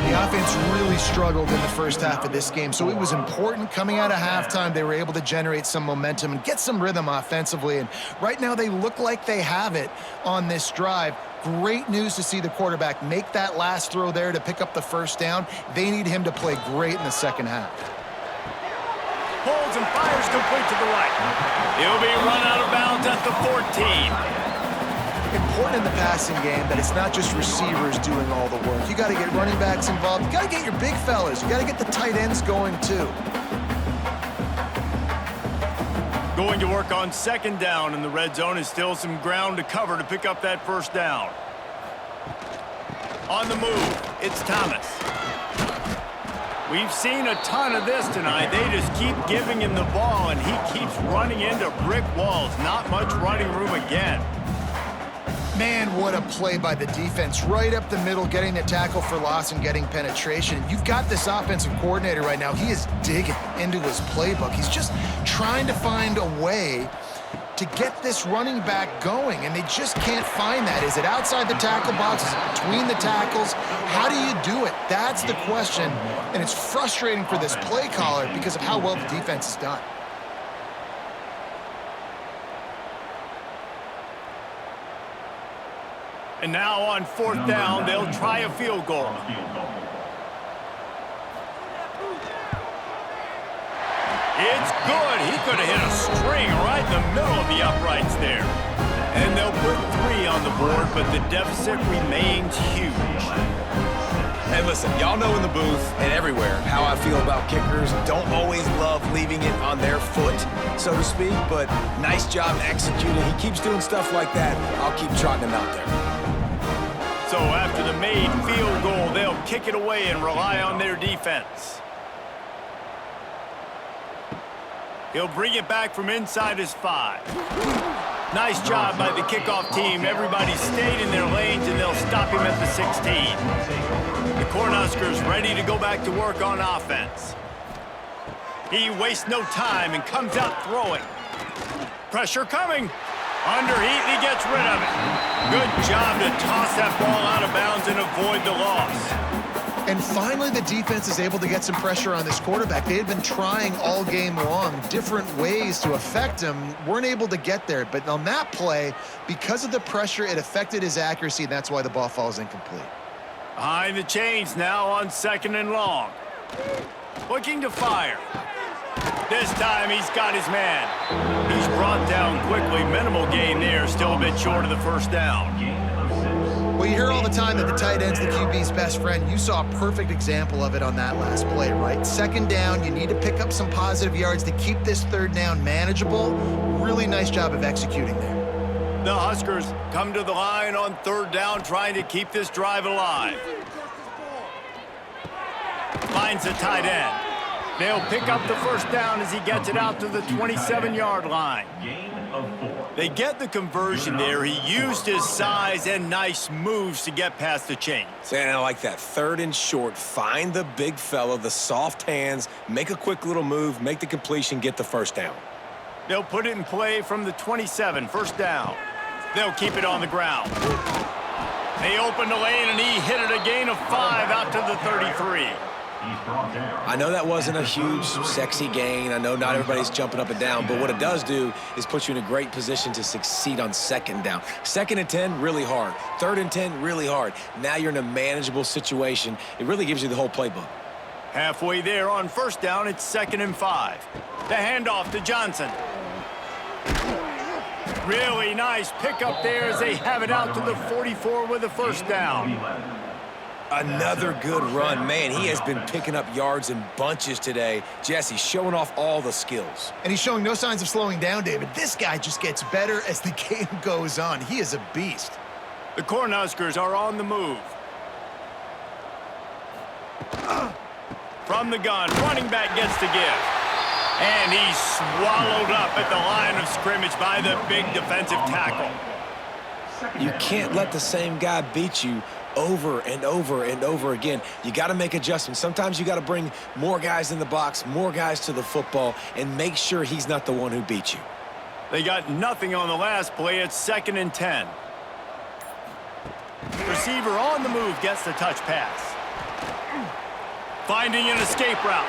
The offense really struggled in the first half of this game, so it was important coming out of halftime. They were able to generate some momentum and get some rhythm offensively, and right now they look like they have it on this drive. Great news to see the quarterback make that last throw there to pick up the first down. They need him to play great in the second half. Holds and fires complete to the right. He'll be run out of bounds at the 14. Important in the passing game that it's not just receivers doing all the work. You got to get running backs involved. You got to get your big fellas. You got to get the tight ends going too. Going to work on 2nd down, and the red zone is still some ground to cover to pick up that first down. On the move, it's Thomas. We've seen a ton of this tonight. They just keep giving him the ball, and he keeps running into brick walls. Not much running room again. Man, what a play by the defense. Right up the middle, getting the tackle for loss and getting penetration. You've got this offensive coordinator right now. He is digging into his playbook. He's just trying to find a way to get this running back going, and they just can't find that. Is it outside the tackle box? Is it between the tackles? How do you do it? That's the question, and it's frustrating for this play caller because of how well the defense has done. And now on 4th down, they'll try a field goal. It's good. He could have hit a string right in the middle of the uprights there. And they'll put 3 on the board, but the deficit remains huge. And listen, y'all know in the booth and everywhere how I feel about kickers. Don't always love leaving it on their foot, so to speak, but nice job executing. He keeps doing stuff like that. I'll keep trotting him out there. So after the made field goal, they'll kick it away and rely on their defense. He'll bring it back from inside his 5. Nice job by the kickoff team. Everybody stayed in their lanes, and they'll stop him at the 16. The Cornhuskers ready to go back to work on offense. He wastes no time and comes out throwing. Pressure coming. Underheat, and he gets rid of it. Good job to toss that ball out of bounds and avoid the loss. And finally, the defense is able to get some pressure on this quarterback. They had been trying all game long different ways to affect him. Weren't able to get there. But on that play, because of the pressure, it affected his accuracy, and that's why the ball falls incomplete. Behind the chains now on 2nd and long. Looking to fire. This time he's got his man. He's brought down quickly. Minimal gain there. Still a bit short of the first down. Well, you hear all the time that the tight end's the QB's best friend. You saw a perfect example of it on that last play, right? 2nd down, you need to pick up some positive yards to keep this 3rd down manageable. Really nice job of executing there. The Huskers come to the line on 3rd down, trying to keep this drive alive. Finds the tight end. They'll pick up the 1st down as he gets it out to the 27-yard line. They get the conversion there. He used his size and nice moves to get past the chains. And I like that. 3rd and short. Find the big fella, the soft hands, make a quick little move, make the completion, get the 1st down. They'll put it in play from the 27, 1st down. They'll keep it on the ground. They open the lane, and he hit it a gain of 5 out to the 33. I know that wasn't a huge, sexy gain. I know not everybody's jumping up and down, but what it does do is put you in a great position to succeed on 2nd down. 2nd and 10, really hard. 3rd and 10, really hard. Now you're in a manageable situation. It really gives you the whole playbook. Halfway there on 1st down, it's 2nd and 5. The handoff to Johnson. Really nice pickup there as they have it out to the 44 with the 1st down. Another good run. Man, he has been picking up yards in bunches today. Jesse showing off all the skills. And he's showing no signs of slowing down, David. This guy just gets better as the game goes on. He is a beast. The Cornhuskers are on the move. From the gun, running back gets the give. And he's swallowed up at the line of scrimmage by the big defensive tackle. You can't let the same guy beat you over and over and over again. You got to make adjustments. Sometimes you got to bring more guys in the box, more guys to the football, and make sure he's not the one who beat you. They got nothing on the last play. It's 2nd and 10. Receiver on the move gets the touch pass. Finding an escape route.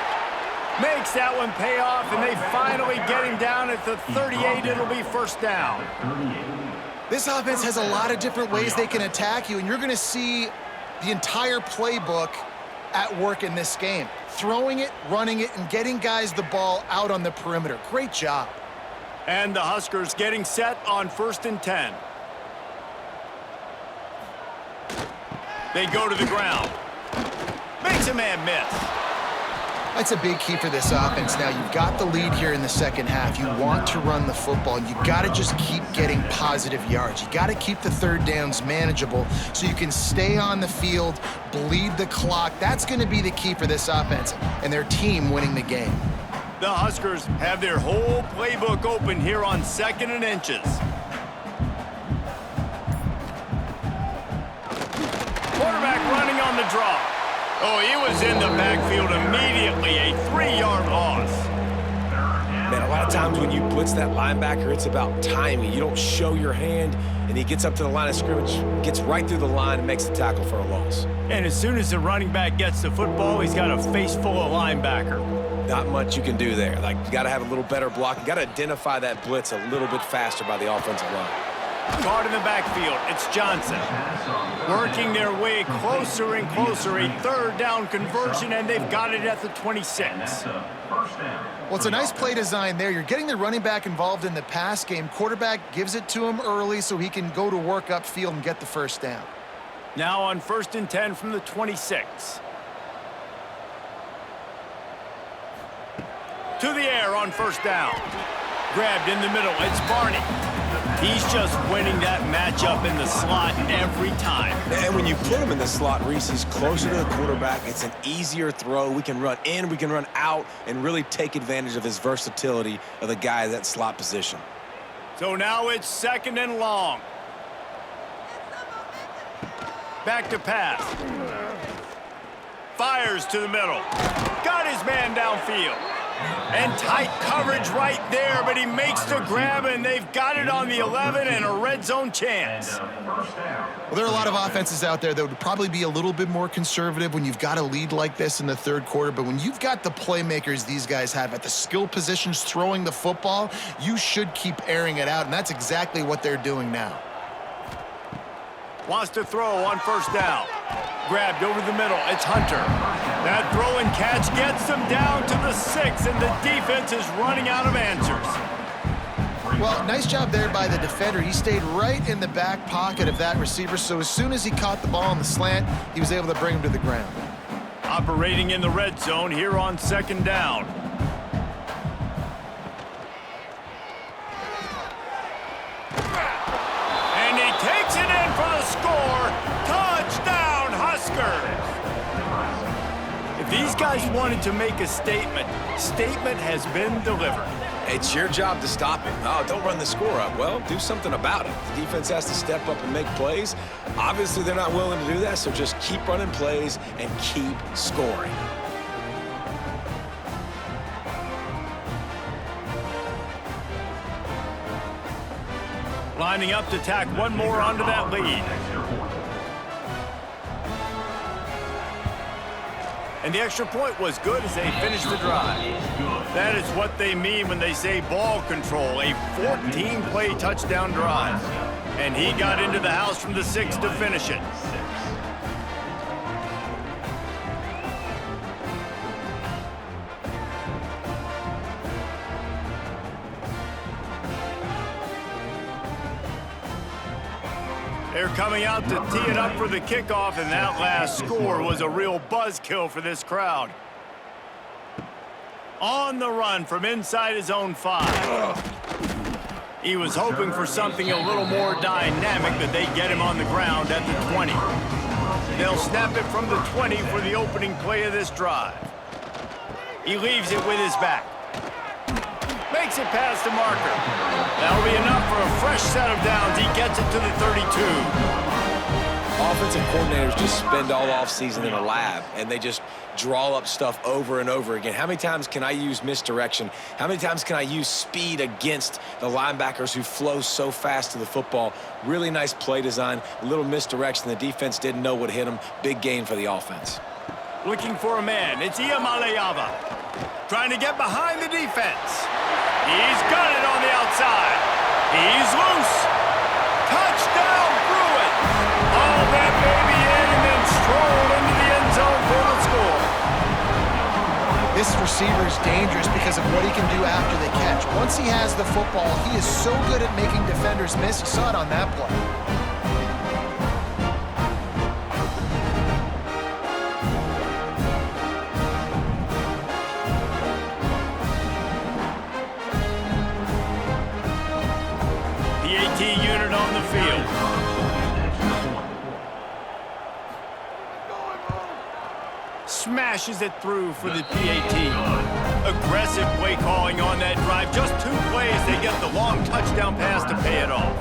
Makes that one pay off, and they finally get him down at the 38. It'll be 1st down. This offense has a lot of different ways they can attack you, and you're going to see the entire playbook at work in this game. Throwing it, running it, and getting guys the ball out on the perimeter. Great job. And the Huskers getting set on 1st and 10. They go to the ground. Makes a man miss. That's a big key for this offense. Now, you've got the lead here in the 2nd half. You want to run the football. You got to just keep getting positive yards. You got to keep the 3rd downs manageable so you can stay on the field, bleed the clock. That's going to be the key for this offense and their team winning the game. The Huskers have their whole playbook open here on 2nd and inches. Quarterback running on the draw. Oh, he was in the backfield immediately, a 3-yard loss. Man, a lot of times when you blitz that linebacker, it's about timing. You don't show your hand, and he gets up to the line of scrimmage, gets right through the line, and makes the tackle for a loss. And as soon as the running back gets the football, he's got a face full of linebacker. Not much you can do there. Like, you got to have a little better block. You got to identify that blitz a little bit faster by the offensive line. Caught in the backfield. It's Johnson. Working their way closer and closer. A third down conversion, and they've got it at the 26. Well, it's a nice play design there. You're getting the running back involved in the pass game. Quarterback gives it to him early so he can go to work upfield and get the first down. Now on 1st and 10 from the 26. To the air on first down. Grabbed in the middle. It's Barney. He's just winning that matchup in the slot every time. And when you put him in the slot, Reese, he's closer to the quarterback. It's an easier throw. We can run in, we can run out, and really take advantage of his versatility of the guy at that slot position. So now it's 2nd and long. Back to pass. Fires to the middle. Got his man downfield. And tight coverage right there, but he makes the grab, and they've got it on the 11 and a red zone chance. Well, there are a lot of offenses out there that would probably be a little bit more conservative when you've got a lead like this in the third quarter, but when you've got the playmakers these guys have at the skill positions throwing the football, you should keep airing it out, and that's exactly what they're doing now. Wants to throw on first down. Grabbed over the middle. It's Hunter. That throw and catch gets them down to the 6, and the defense is running out of answers. Well, nice job there by the defender. He stayed right in the back pocket of that receiver, so as soon as he caught the ball on the slant, he was able to bring him to the ground. Operating in the red zone here on 2nd down. And he takes it in for the score. Touchdown, Huskers! If these guys wanted to make a statement has been delivered. It's your job to stop him. Oh, don't run the score up. Well, do something about it. The defense has to step up and make plays. Obviously, they're not willing to do that, so just keep running plays and keep scoring. Lining up to tack one more onto that lead. And the extra point was good as they finished the drive. That is what they mean when they say ball control, a 14-play touchdown drive. And he got into the house from the 6 to finish it. They're coming out to tee it up for the kickoff, and that last score was a real buzzkill for this crowd. On the run from inside his own 5. He was hoping for something a little more dynamic, but they get him on the ground at the 20. They'll snap it from the 20 for the opening play of this drive. He leaves it with his back. Makes it past the marker. That'll be enough for a fresh set of downs. He gets it to the 32. Offensive coordinators just spend all offseason in a lab, and they just draw up stuff over and over again. How many times can I use misdirection? How many times can I use speed against the linebackers who flow so fast to the football? Really nice play design, a little misdirection. The defense didn't know what hit them. Big gain for the offense. Looking for a man. It's Iamaleava. Trying to get behind the defense. He's got it on the outside. He's loose. Touchdown, Bruin. All that baby in and then strolled into the end zone for the score. This receiver is dangerous because of what he can do after the catch. Once he has the football, he is so good at making defenders miss. You saw it on that play. Unit on the field. Smashes it through for the PAT. Aggressive play calling on that drive. Just 2 plays, they get the long touchdown pass to pay it off.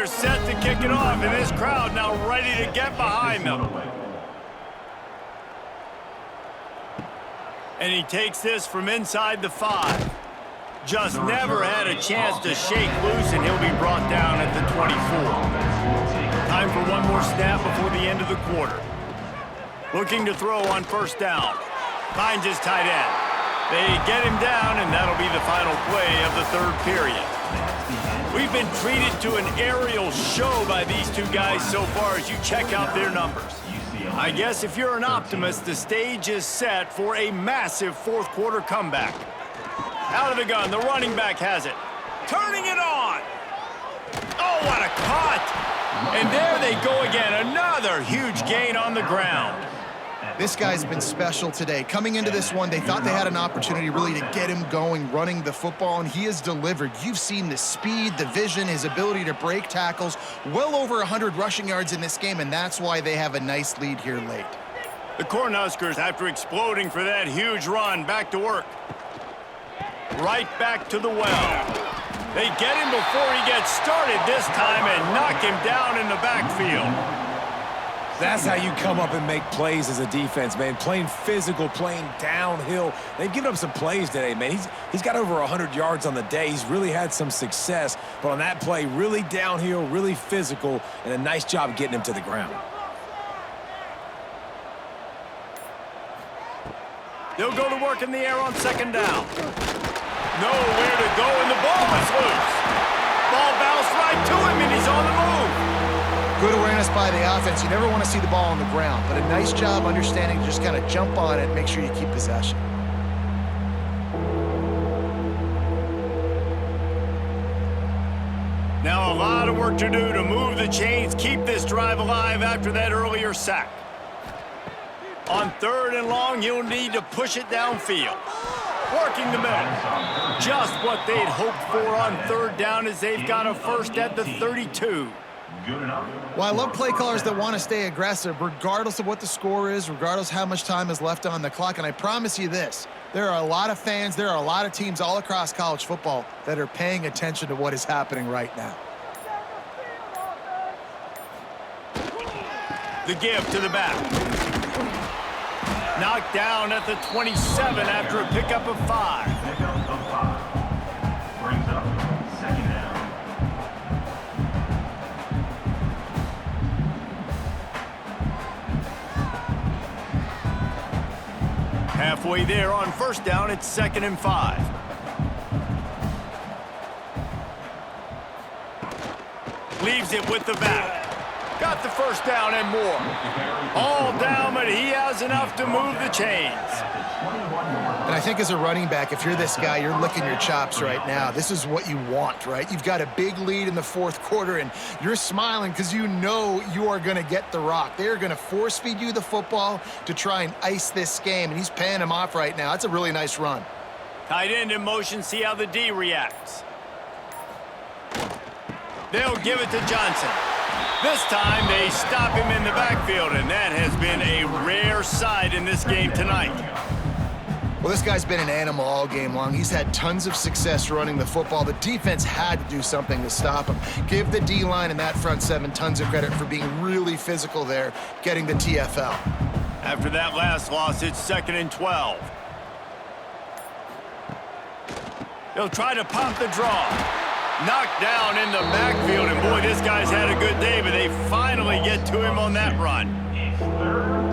Set to kick it off, and this crowd now ready to get behind them. And he takes this from inside the 5. Just never had a chance to shake loose, and he'll be brought down at the 24. Time for one more snap before the end of the quarter. Looking to throw on first down. Finds his tight end. They get him down, and that'll be the final play of the third period. We've been treated to an aerial show by these two guys so far as you check out their numbers. I guess if you're an optimist, the stage is set for a massive fourth quarter comeback. Out of the gun, the running back has it. Turning it on. Oh, what a cut. And there they go again. Another huge gain on the ground. This guy's been special today. Coming into this one, they thought they had an opportunity really to get him going, running the football, and he has delivered. You've seen the speed, the vision, his ability to break tackles. Well over 100 rushing yards in this game, and that's why they have a nice lead here late. The Cornhuskers, after exploding for that huge run, back to work. Right back to the well. They get him before he gets started this time and knock him down in the backfield. That's how you come up and make plays as a defense, man. Playing physical, playing downhill. They've given up some plays today, man. He's got over 100 yards on the day. He's really had some success. But on that play, really downhill, really physical, and a nice job getting him to the ground. They'll go to work in the air on second down. Nowhere to go, and the ball is loose. Ball bounced right to him, and he's on the move. Good awareness by the offense. You never want to see the ball on the ground, but a nice job understanding to just kind of jump on it and make sure you keep possession. Now a lot of work to do to move the chains, keep this drive alive after that earlier sack. On third and long, you'll need to push it downfield. Working the middle. Just what they'd hoped for on third down as they've got a first at the 32. Well, I love play callers that want to stay aggressive regardless of what the score is, regardless how much time is left on the clock. And I promise you this, there are a lot of fans, there are a lot of teams all across college football that are paying attention to what is happening right now. The give to the back. Knocked down at the 27 after a pickup of 5. Brings up second down. Halfway there on first down, it's 2nd and 5. Leaves it with the back. Got the first down and more. All down, but he has enough to move the chains. And I think as a running back, if you're this guy, you're licking your chops right now. This is what you want, right? You've got a big lead in the fourth quarter, and you're smiling because you know you are going to get the rock. They're going to force feed you the football to try and ice this game, and he's paying him off right now. That's a really nice run. Tight end in motion, see how the D reacts. They'll give it to Johnson. This time they stop him in the backfield, and that has been a rare sight in this game tonight. Well, this guy's been an animal all game long. He's had tons of success running the football. The defense had to do something to stop him. Give the D-line and that front seven tons of credit for being really physical there, getting the TFL. After that last loss, it's 2nd and 12. They'll try to pump the draw. Knocked down in the backfield, and boy, this guy's had a good day, but they finally get to him on that run.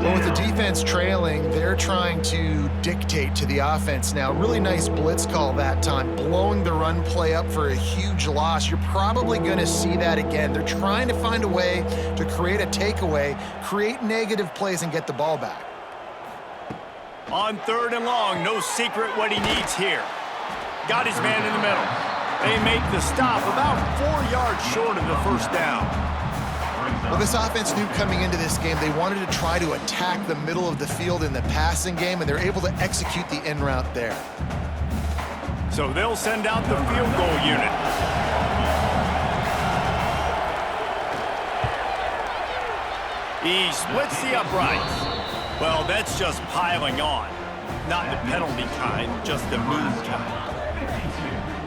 Well, with the defense trailing, they're trying to dictate to the offense now. Really nice blitz call that time, blowing the run play up for a huge loss. You're probably going to see that again. They're trying to find a way to create a takeaway, create negative plays, and get the ball back. On 3rd and long, no secret what he needs here. Got his man in the middle. They make the stop about 4 yards short of the first down. Well, this offense knew coming into this game they wanted to try to attack the middle of the field in the passing game, and they're able to execute the in route there. So they'll send out the field goal unit. He splits the uprights. Well, that's just piling on. Not the penalty kind, just the move kind.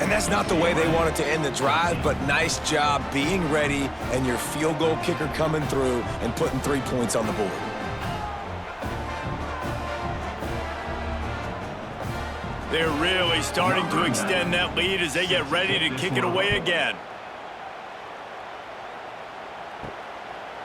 And that's not the way they wanted to end the drive, but nice job being ready and your field goal kicker coming through and putting 3 points on the board. They're really starting to extend that lead as they get ready to kick it away again.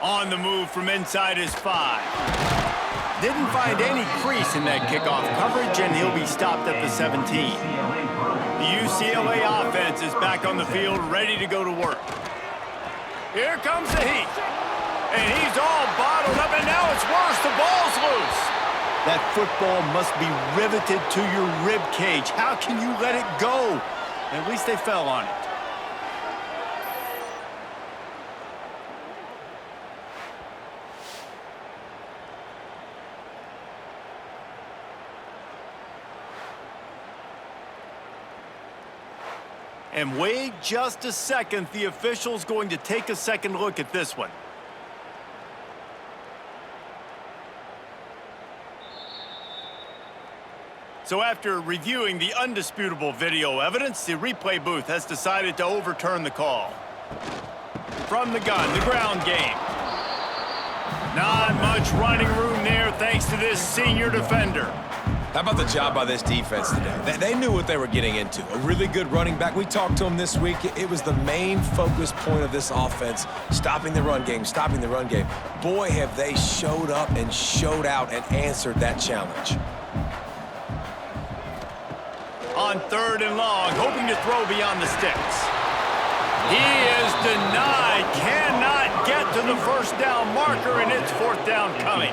On the move from inside his 5. Didn't find any crease in that kickoff coverage, and he'll be stopped at the 17. The UCLA offense is back on the field, ready to go to work. Here comes the heat. And he's all bottled up, and now it's worse. The ball's loose. That football must be riveted to your rib cage. How can you let it go? At least they fell on it. And wait just a second. The official's going to take a second look at this one. So after reviewing the undisputable video evidence, the replay booth has decided to overturn the call. From the gun, the ground game. Not much running room there thanks to this senior defender. How about the job by this defense today? They knew what they were getting into. A really good running back. We talked to him this week. It was the main focus point of this offense, stopping the run game, stopping the run game. Boy, have they showed up and showed out and answered that challenge. On 3rd and long, hoping to throw beyond the sticks. He is denied, cannot get to the first down marker, and it's 4th down coming.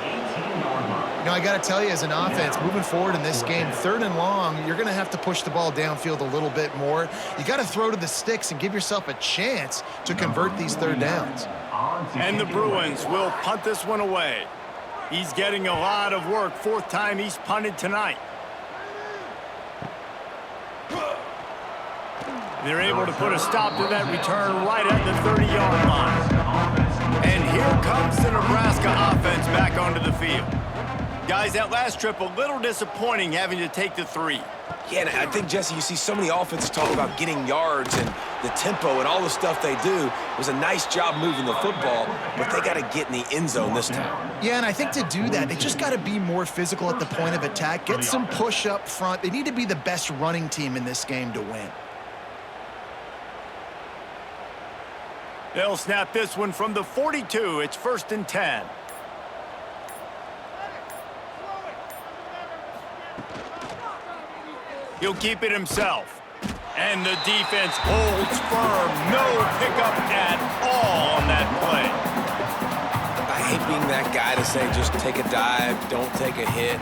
You know, I got to tell you, as an offense, moving forward in this game, 3rd and long, you're going to have to push the ball downfield a little bit more. You got to throw to the sticks and give yourself a chance to convert these 3rd downs. And the Bruins will punt this one away. He's getting a lot of work. 4th time he's punted tonight. They're able to put a stop to that return right at the 30-yard line. And here comes the Nebraska offense back onto the field. Guys, that last trip, a little disappointing having to take the 3. Yeah, and I think, Jesse, you see so many offenses talk about getting yards and the tempo and all the stuff they do. It was a nice job moving the football, but they got to get in the end zone this time. Yeah, and I think to do that, they just got to be more physical at the point of attack, get some push up front. They need to be the best running team in this game to win. They'll snap this one from the 42. It's 1st and 10. He'll keep it himself. And the defense holds firm. No pickup at all on that play. I hate being that guy to say just take a dive, don't take a hit.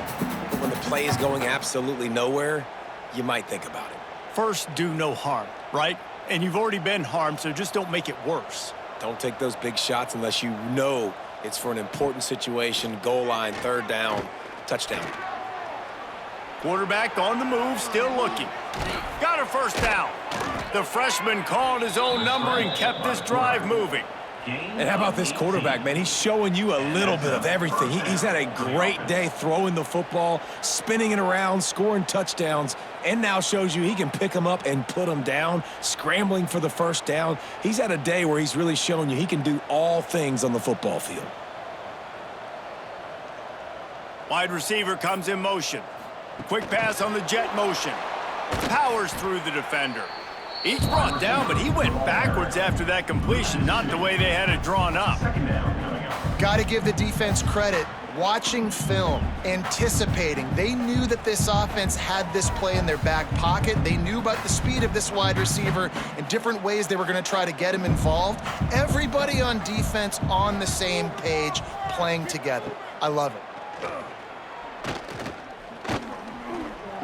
But when the play is going absolutely nowhere, you might think about it. First, do no harm, right? And you've already been harmed, so just don't make it worse. Don't take those big shots unless you know it's for an important situation, goal line, 3rd down, touchdown. Quarterback on the move, still looking. Got a 1st down. The freshman called his own number and kept this drive moving. And how about this quarterback, man? He's showing you a little bit of everything. He's had a great day throwing the football, spinning it around, scoring touchdowns, and now shows you he can pick them up and put them down, scrambling for the 1st down. He's had a day where he's really shown you he can do all things on the football field. Wide receiver comes in motion. Quick pass on the jet motion. Powers through the defender. He's brought down, but he went backwards after that completion, not the way they had it drawn up. Got to give the defense credit. Watching film, anticipating. They knew that this offense had this play in their back pocket. They knew about the speed of this wide receiver and different ways they were going to try to get him involved. Everybody on defense on the same page, playing together. I love it.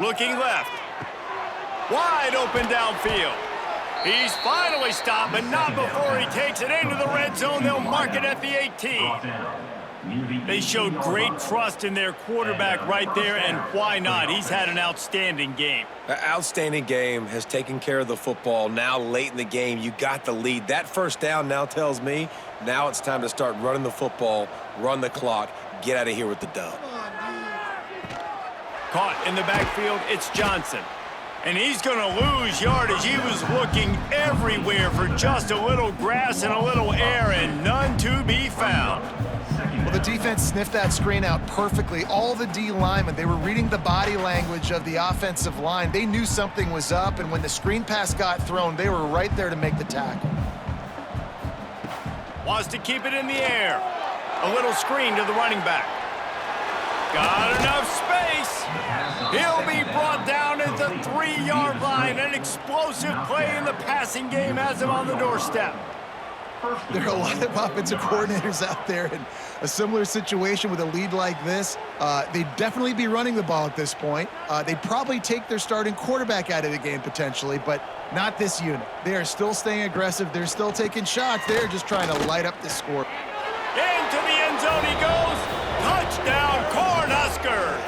Looking left. Wide open downfield. He's finally stopped, but not before he takes it into the red zone. They'll mark it at the 18. They showed great trust in their quarterback right there, and why not? He's had an outstanding game. An outstanding game, has taken care of the football. Now late in the game, you got the lead. That 1st down now tells me now it's time to start running the football, run the clock, get out of here with the dub. Caught in the backfield, it's Johnson. And he's going to lose yardage. He was looking everywhere for just a little grass and a little air, and none to be found. Well, the defense sniffed that screen out perfectly. All the D linemen, they were reading the body language of the offensive line. They knew something was up, and when the screen pass got thrown, they were right there to make the tackle. Wants to keep it in the air. A little screen to the running back. Got enough space. He'll be brought down at the 3-yard line. An explosive play in the passing game has him on the doorstep. There are a lot of offensive coordinators out there in a similar situation with a lead like this. They'd definitely be running the ball at this point. They'd probably take their starting quarterback out of the game potentially, but not this unit. They are still staying aggressive. They're still taking shots. They're just trying to light up the score. Into the end zone he goes. Touchdown, Cornhuskers.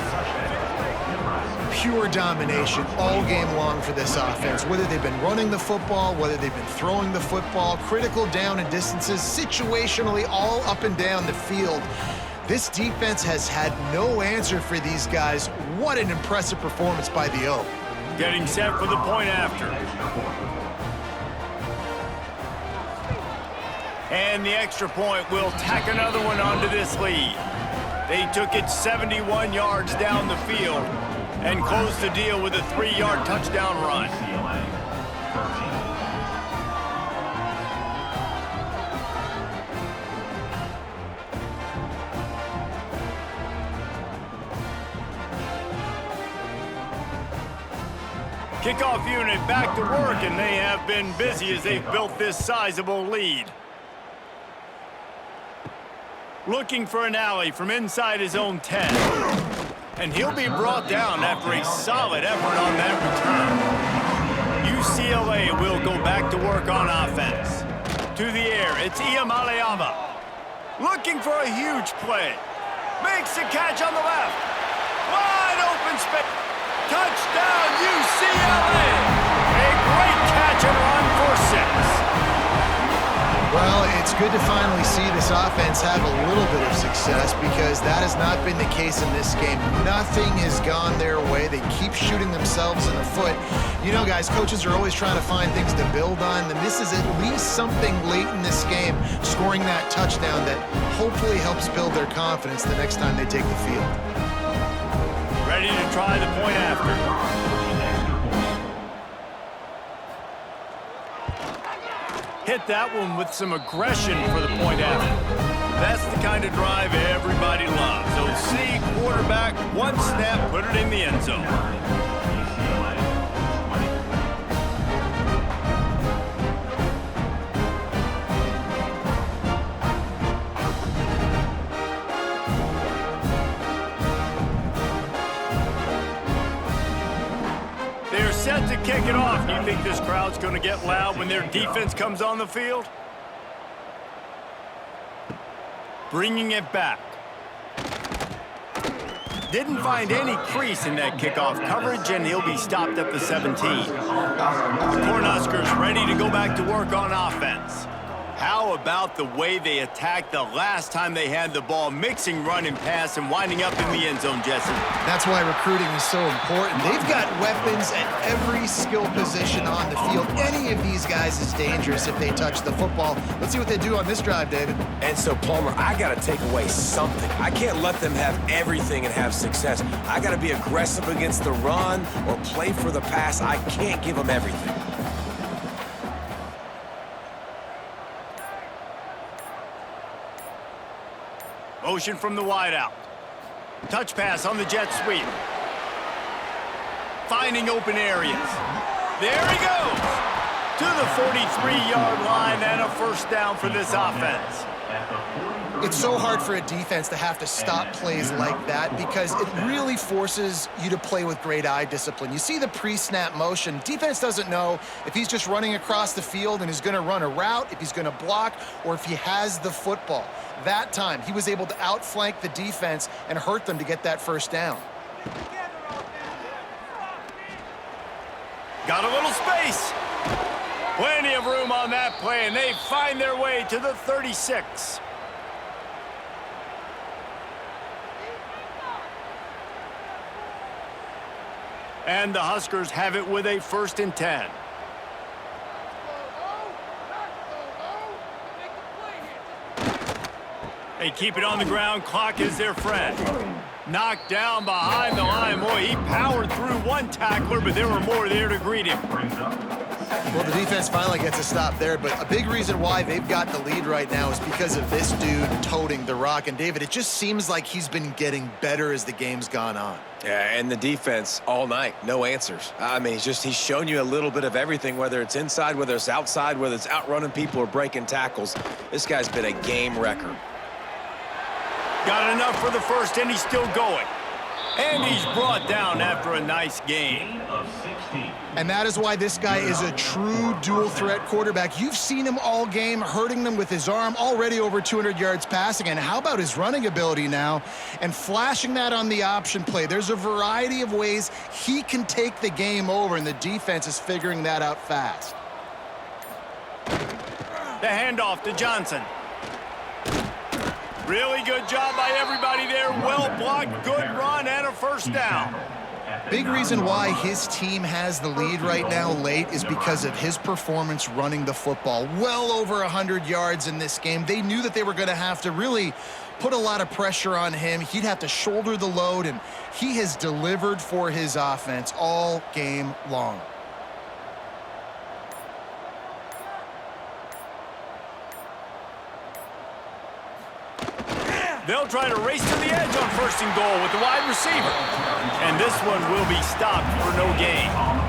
Pure domination all game long for this offense. Whether they've been running the football, whether they've been throwing the football, critical down and distances, situationally all up and down the field. This defense has had no answer for these guys. What an impressive performance by the O. Getting set for the point after. And the extra point will tack another one onto this lead. They took it 71 yards down the field and closed the deal with a 3-yard touchdown run. UCLA 13. Kickoff unit back to work, and they have been busy as they've built this sizable lead. Looking for an alley from inside his own 10. And he'll be brought down after a solid effort on that return. UCLA will go back to work on offense. To the air, it's Iamaleava. Looking for a huge play. Makes the catch on the left. Wide open space. Touchdown, UCLA! A great catch and run for 6. Well, it's good to finally see this offense have a little bit of success because that has not been the case in this game. Nothing has gone their way. They keep shooting themselves in the foot. You know, guys, coaches are always trying to find things to build on, and this is at least something late in this game, scoring that touchdown that hopefully helps build their confidence the next time they take the field. Ready to try the point after. Hit that one with some aggression for the point after. That's the kind of drive everybody loves. OC, quarterback, one snap, put it in the end zone. They're set to kick it off. Do you think this crowd's going to get loud when their defense comes on the field? Bringing it back. Didn't find any crease in that kickoff coverage, and he'll be stopped at the 17. The Cornhuskers ready to go back to work on offense. How about the way they attacked the last time they had the ball, mixing run and pass and winding up in the end zone, Jesse? That's why recruiting is so important. They've got weapons at every skill position on the field. Any of these guys is dangerous if they touch the football. Let's see what they do on this drive, David. And so, Palmer, I got to take away something. I can't let them have everything and have success. I got to be aggressive against the run or play for the pass. I can't give them everything. Motion from the wideout. Touch pass on the jet sweep. Finding open areas. There he goes. To the 43-yard line and a first down for this offense. It's so hard for a defense to have to stop plays like that because it really forces you to play with great eye discipline. You see the pre-snap motion. Defense doesn't know if he's just running across the field and is going to run a route, if he's going to block, or if he has the football. That time, he was able to outflank the defense and hurt them to get that first down. Got a little space. Plenty of room on that play, and they find their way to the 36. And the Huskers have it with a 1st and 10. They keep it on the ground. Clock is their friend. Knocked down behind the line. Boy, he powered through one tackler, but there were more there to greet him. Well, the defense finally gets a stop there, but a big reason why they've got the lead right now is because of this dude toting the rock. And, David, it just seems like he's been getting better as the game's gone on. Yeah, and the defense all night, no answers. I mean, he's shown you a little bit of everything, whether it's inside, whether it's outside, whether it's outrunning people or breaking tackles. This guy's been a game wrecker. Got enough for the first, and he's still going. And he's brought down after a nice game. And that is why this guy is a true dual-threat quarterback. You've seen him all game, hurting them with his arm, already over 200 yards passing. And how about his running ability now? And flashing that on the option play. There's a variety of ways he can take the game over, and the defense is figuring that out fast. The handoff to Johnson. Really good job by everybody there. Well blocked, good run, and a first down. Big reason why his team has the lead right now late is because of his performance running the football. Well over 100 yards in this game. They knew that they were going to have to really put a lot of pressure on him. He'd have to shoulder the load, and he has delivered for his offense all game long. They'll try to race to the edge on 1st and goal with the wide receiver. And this one will be stopped for no gain.